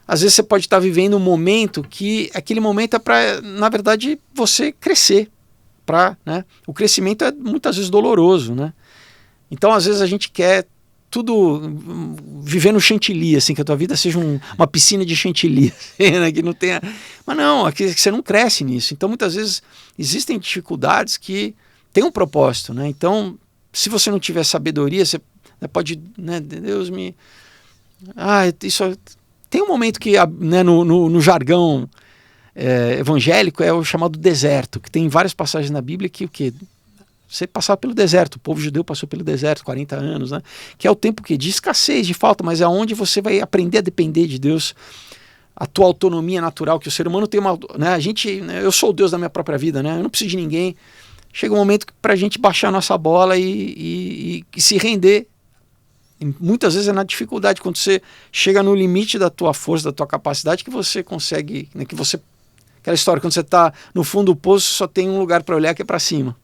às vezes você pode estar vivendo um momento que aquele momento é para, na verdade, você crescer. Né? O crescimento é muitas vezes doloroso, né? Então, às vezes a gente quer tudo viver no chantilly, assim, que a tua vida seja uma piscina de chantilly, né, que não tenha... Mas não, aqui você não cresce nisso. Então, muitas vezes, existem dificuldades que têm um propósito, né? Então, se você não tiver sabedoria, você pode, né, Deus me... isso... Tem um momento que, né, no jargão evangélico é o chamado deserto, que tem várias passagens na Bíblia que o quê? Você passava pelo deserto, o povo judeu passou pelo deserto 40 anos, né? Que é o tempo de escassez, de falta, mas é onde você vai aprender a depender de Deus, a tua autonomia natural, que o ser humano tem uma... Né? Eu sou o Deus da minha própria vida, né? Eu não preciso de ninguém. Chega um momento para a gente baixar a nossa bola e se render. E muitas vezes é na dificuldade, quando você chega no limite da tua força, da tua capacidade, que você consegue... Né? Aquela história, quando você está no fundo do poço, só tem um lugar para olhar, que é para cima.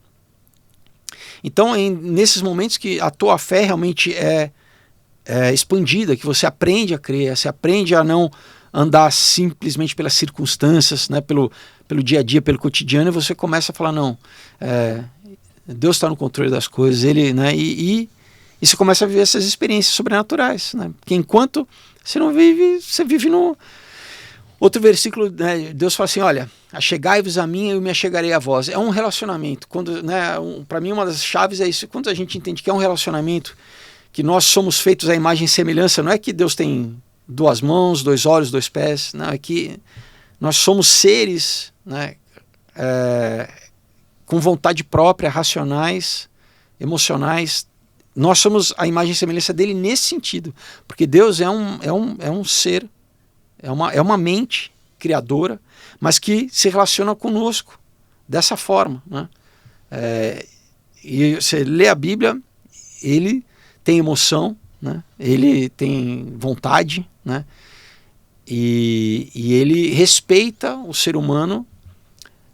Então, nesses momentos que a tua fé realmente é expandida, que você aprende a crer, você aprende a não andar simplesmente pelas circunstâncias, né, pelo dia a dia, pelo cotidiano, e você começa a falar, não, Deus está no controle das coisas, né, e você começa a viver essas experiências sobrenaturais, né, porque enquanto você não vive, você vive no... Outro versículo, né, Deus fala assim, olha, achegai-vos a mim e eu me achegarei a vós. É um relacionamento. Né, para mim, uma das chaves é isso. Quando a gente entende que é um relacionamento, que nós somos feitos à imagem e semelhança, não é que Deus tem duas mãos, dois olhos, dois pés, não, é que nós somos seres, né, com vontade própria, racionais, emocionais. Nós somos a imagem e semelhança dele nesse sentido, porque Deus é um ser, é uma mente criadora, mas que se relaciona conosco dessa forma, né? E você lê a Bíblia, ele tem emoção, né? Ele tem vontade, né? E ele respeita o ser humano,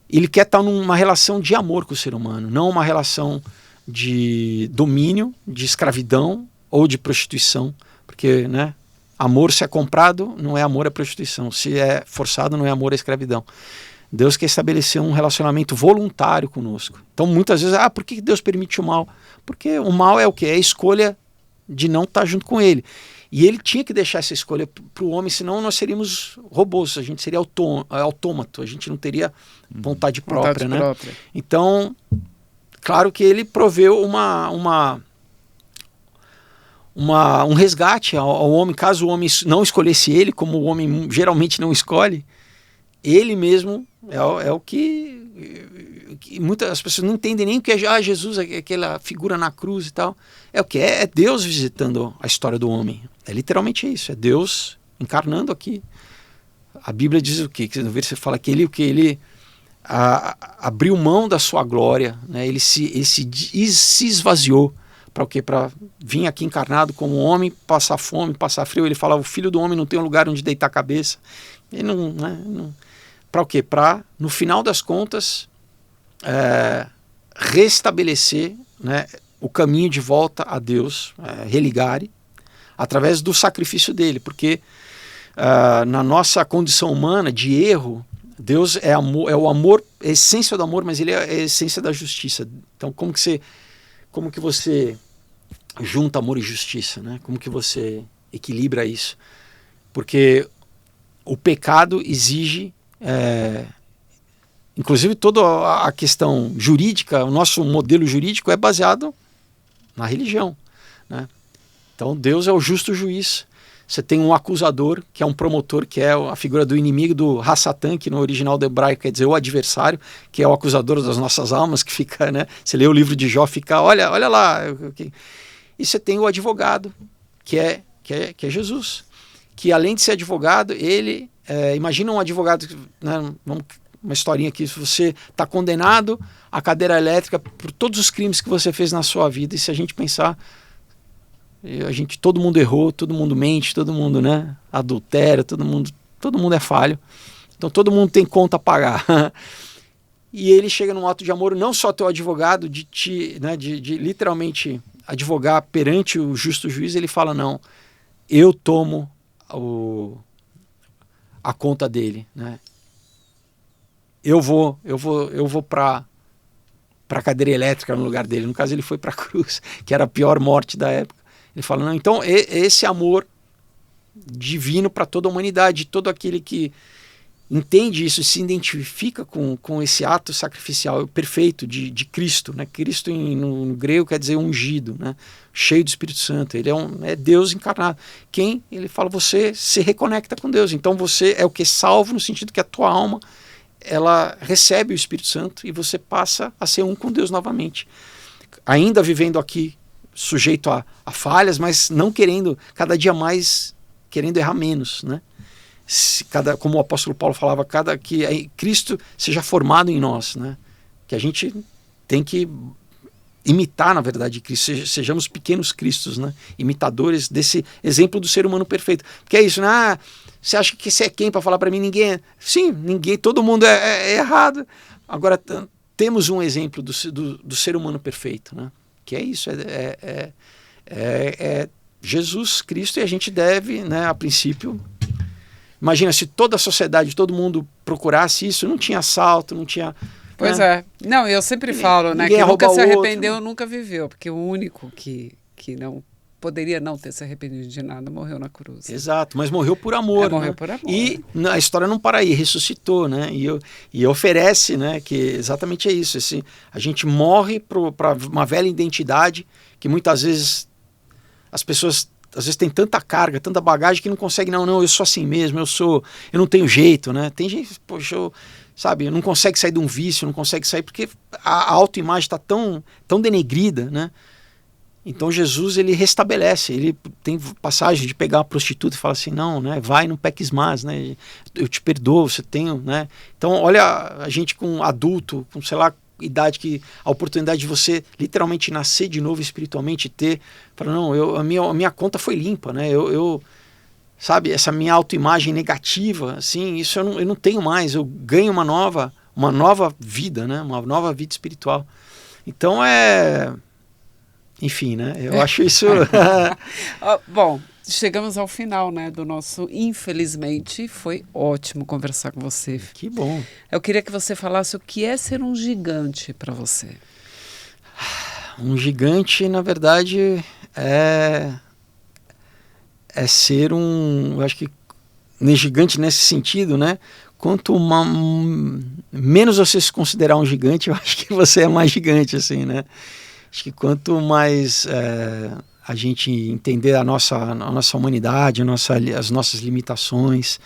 ele quer estar numa relação de amor com o ser humano, não uma relação de domínio, de escravidão ou de prostituição, porque, né, amor, se é comprado, não é amor, é prostituição. Se é forçado, não é amor, é escravidão. Deus quer estabelecer um relacionamento voluntário conosco. Então, muitas vezes, por que Deus permite o mal? Porque o mal é o quê? É a escolha de não estar junto com ele. E ele tinha que deixar essa escolha para o homem, senão nós seríamos robôs, a gente seria autômato, a gente não teria vontade própria, né? Então, claro que ele proveu um resgate ao homem, caso o homem não escolhesse ele, como o homem geralmente não escolhe, ele mesmo é o que muitas pessoas não entendem nem o que é Jesus, aquela figura na cruz e tal. É o que é Deus visitando a história do homem. É literalmente isso, é Deus encarnando aqui. A Bíblia diz o quê? No versículo fala que ele abriu mão da sua glória, né? Ele se esvaziou. Para o quê? Para vir aqui encarnado como homem, passar fome, passar frio. Ele fala, o filho do homem não tem um lugar onde deitar a cabeça. Ele não para o quê? Para, no final das contas, restabelecer, né, o caminho de volta a Deus, religare, através do sacrifício dele. Porque na nossa condição humana de erro, Deus é o amor, é a essência do amor, mas ele é a essência da justiça. Então, como que você junta amor e justiça, né? Como que você equilibra isso? Porque o pecado exige, inclusive toda a questão jurídica, o nosso modelo jurídico é baseado na religião, né? Então Deus é o justo juiz. Você tem um acusador, que é um promotor, que é a figura do inimigo, do Hassatan, que no original do hebraico quer dizer o adversário, que é o acusador das nossas almas, que fica, né? Você lê o livro de Jó, fica, olha lá. E você tem o advogado, que é Jesus, que além de ser advogado, ele, imagina um advogado, né, vamos uma historinha aqui, se você está condenado à cadeira elétrica por todos os crimes que você fez na sua vida, e se a gente pensar, todo mundo errou, todo mundo mente, todo mundo, né, adultera, todo mundo é falho, então todo mundo tem conta a pagar. E ele chega num ato de amor, não só teu advogado, de literalmente advogar perante o justo juiz, ele fala, não, eu tomo a conta dele, né? Eu vou para a cadeira elétrica no lugar dele. No caso, ele foi para a cruz, que era a pior morte da época. Ele fala, não, então esse amor divino para toda a humanidade, todo aquele que entende isso, se identifica com esse ato sacrificial perfeito de Cristo, né? Cristo no grego quer dizer ungido, né? Cheio do Espírito Santo, ele é Deus encarnado. Ele fala, você se reconecta com Deus, então você é o que? Salvo, no sentido que a tua alma, ela recebe o Espírito Santo e você passa a ser um com Deus novamente, ainda vivendo aqui sujeito a falhas, mas não querendo, cada dia mais querendo errar menos, né? Como o apóstolo Paulo falava, que Cristo seja formado em nós, né? Que a gente tem que imitar, na verdade, Cristo, sejamos pequenos cristos, né? Imitadores desse exemplo do ser humano perfeito. Porque é isso, né? Você acha que você é quem para falar para mim? Ninguém. Sim, ninguém, todo mundo é errado. Agora, temos um exemplo do ser humano perfeito, né? Que é isso, é Jesus Cristo, e a gente deve, né, a princípio. Imagina se toda a sociedade, todo mundo procurasse isso, não tinha assalto, não tinha... Pois né? é. Não, eu sempre falo, né, que nunca se arrependeu, nunca viveu, porque o único que não poderia não ter se arrependido de nada morreu na cruz. Exato, mas morreu por amor. Morreu por amor. E a história não para aí, ressuscitou, né? E oferece, né, que exatamente é isso. A gente morre para uma velha identidade que muitas vezes as pessoas... Às vezes tem tanta carga, tanta bagagem que não consegue, não, eu sou assim mesmo, eu não tenho jeito, né? Tem gente, poxa, não consegue sair de um vício, não consegue sair porque a autoimagem está tão denegrida, né? Então Jesus, ele restabelece, ele tem passagem de pegar uma prostituta e falar assim, não, né? Vai, não peques mais, né? Eu te perdoo, você tem, né? Então olha a gente com adulto, com sei lá, idade, que a oportunidade de você literalmente nascer de novo espiritualmente, fala, não, a minha conta foi limpa, né? Sabe, essa minha autoimagem negativa, assim, isso eu não tenho mais, eu ganho uma nova vida, né? Uma nova vida espiritual. Então enfim, né? Eu acho isso... Bom, chegamos ao final, né, do nosso... Infelizmente, foi ótimo conversar com você. Que bom. Eu queria que você falasse o que é ser um gigante para você. Um gigante, na verdade, é ser eu acho que gigante nesse sentido, né? Quanto menos você se considerar um gigante, eu acho que você é mais gigante, assim, né? Acho que quanto mais a gente entender a nossa humanidade, as nossas limitações,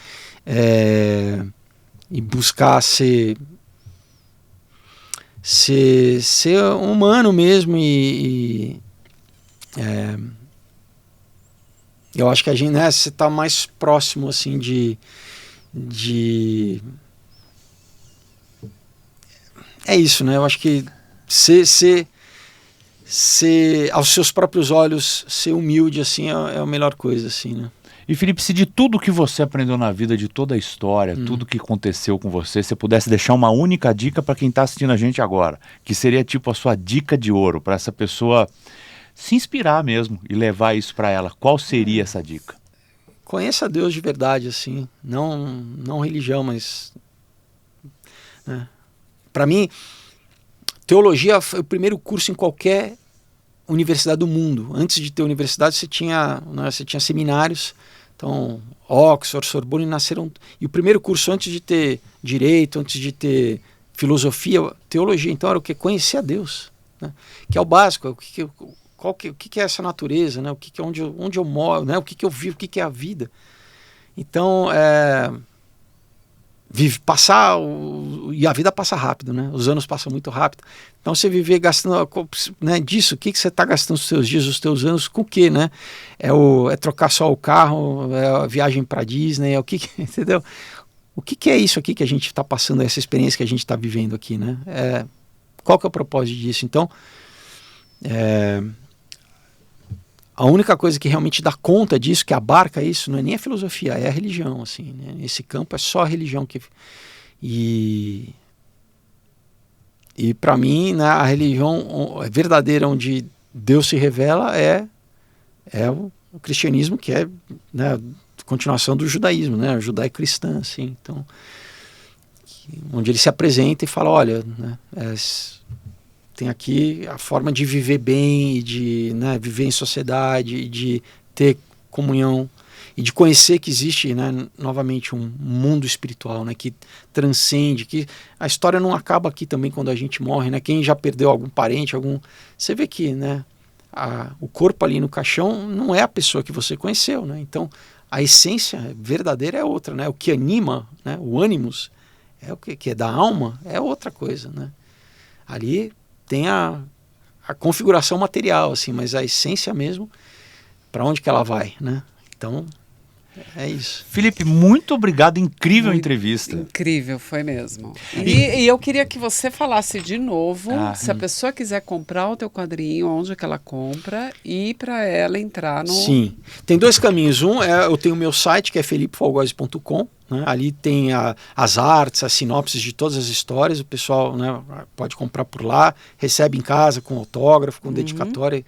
e buscar ser humano mesmo, eu acho que a gente, né, você está mais próximo, assim, é isso, né? Eu acho que ser aos seus próprios olhos, ser humilde, assim, é a melhor coisa, assim, né? E Felipe, se de tudo que você aprendeu na vida, de toda a história, tudo que aconteceu com você, você pudesse deixar uma única dica para quem está assistindo a gente agora, que seria tipo a sua dica de ouro, para essa pessoa se inspirar mesmo e levar isso para ela, qual seria essa dica? Conheça Deus de verdade, assim, não religião, mas... né? Para mim, teologia foi o primeiro curso em qualquer universidade do mundo. Antes de ter universidade, você tinha seminários. Então, Oxford, Sorbonne nasceram... E o primeiro curso, antes de ter direito, antes de ter filosofia, teologia, então era o quê? Conhecer a Deus, né? Que é o básico, o que é essa natureza, né? Onde eu moro, né? O que eu vivo, o que é a vida. Então, e a vida passa rápido, né? Os anos passam muito rápido. Então você viver gastando, né, disso, o que você está gastando os seus dias, os teus anos, com o quê, né? É trocar só o carro, é a viagem para Disney, é o que entendeu? o que é isso aqui que a gente está passando, essa experiência que a gente está vivendo aqui, né? Qual que é o propósito disso? Então, a única coisa que realmente dá conta disso, que abarca isso, não é nem a filosofia, é a religião, assim, né? Esse campo é só a religião que... E para mim, né, a religião verdadeira onde Deus se revela é o cristianismo, que é, né, continuação do judaísmo, né, judaico-cristã, assim, então, onde ele se apresenta e fala, olha, né, tem aqui a forma de viver bem, de, né, viver em sociedade, de ter comunhão e de conhecer que existe, né, novamente um mundo espiritual, né, que transcende, que a história não acaba aqui também quando a gente morre, né, quem já perdeu algum parente, você vê que, né, o corpo ali no caixão não é a pessoa que você conheceu, né, então a essência verdadeira é outra, né, o que anima, né, o ânimos, o que é da alma, é outra coisa, né, ali tem a configuração material, assim, mas a essência mesmo, para onde que ela vai, né, então... É isso. Felipe, muito obrigado, incrível entrevista. Incrível, foi mesmo. E eu queria que você falasse de novo, se a pessoa quiser comprar o teu quadrinho, onde que ela compra e para ela entrar no... Sim, tem 2 caminhos. Eu tenho o meu site, que é felipefogose.com, né? Ali tem as artes, as sinopses de todas as histórias, o pessoal, né, pode comprar por lá, recebe em casa com autógrafo, com dedicatória.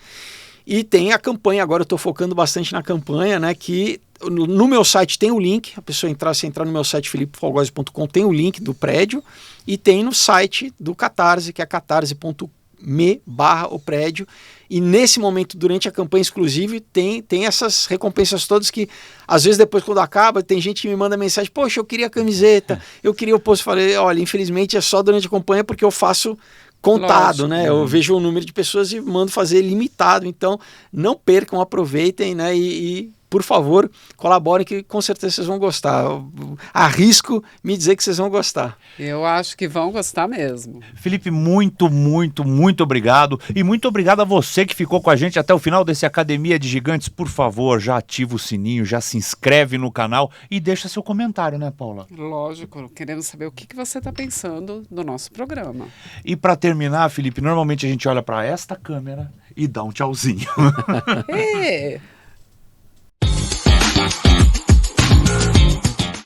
E tem a campanha, agora eu estou focando bastante na campanha, né, que no meu site tem o link, a pessoa se entrar no meu site felipefogose.com, tem o link do prédio, e tem no site do Catarse, que é catarse.me/o prédio, e nesse momento, durante a campanha exclusiva, tem essas recompensas todas que, às vezes, depois quando acaba, tem gente que me manda mensagem, poxa, eu queria a camiseta, eu queria o post, falei, olha, infelizmente é só durante a campanha porque eu faço contado, Lógico, né? Eu vejo o número de pessoas e mando fazer limitado, então não percam, aproveitem, né? E por favor, colaborem que com certeza vocês vão gostar. Eu arrisco me dizer que vocês vão gostar. Eu acho que vão gostar mesmo. Felipe, muito, muito, muito obrigado. E muito obrigado a você que ficou com a gente até o final desse Academia de Gigantes. Por favor, já ativa o sininho, já se inscreve no canal e deixa seu comentário, né, Paula? Lógico, queremos saber o que você está pensando do nosso programa. E para terminar, Felipe, normalmente a gente olha para esta câmera e dá um tchauzinho.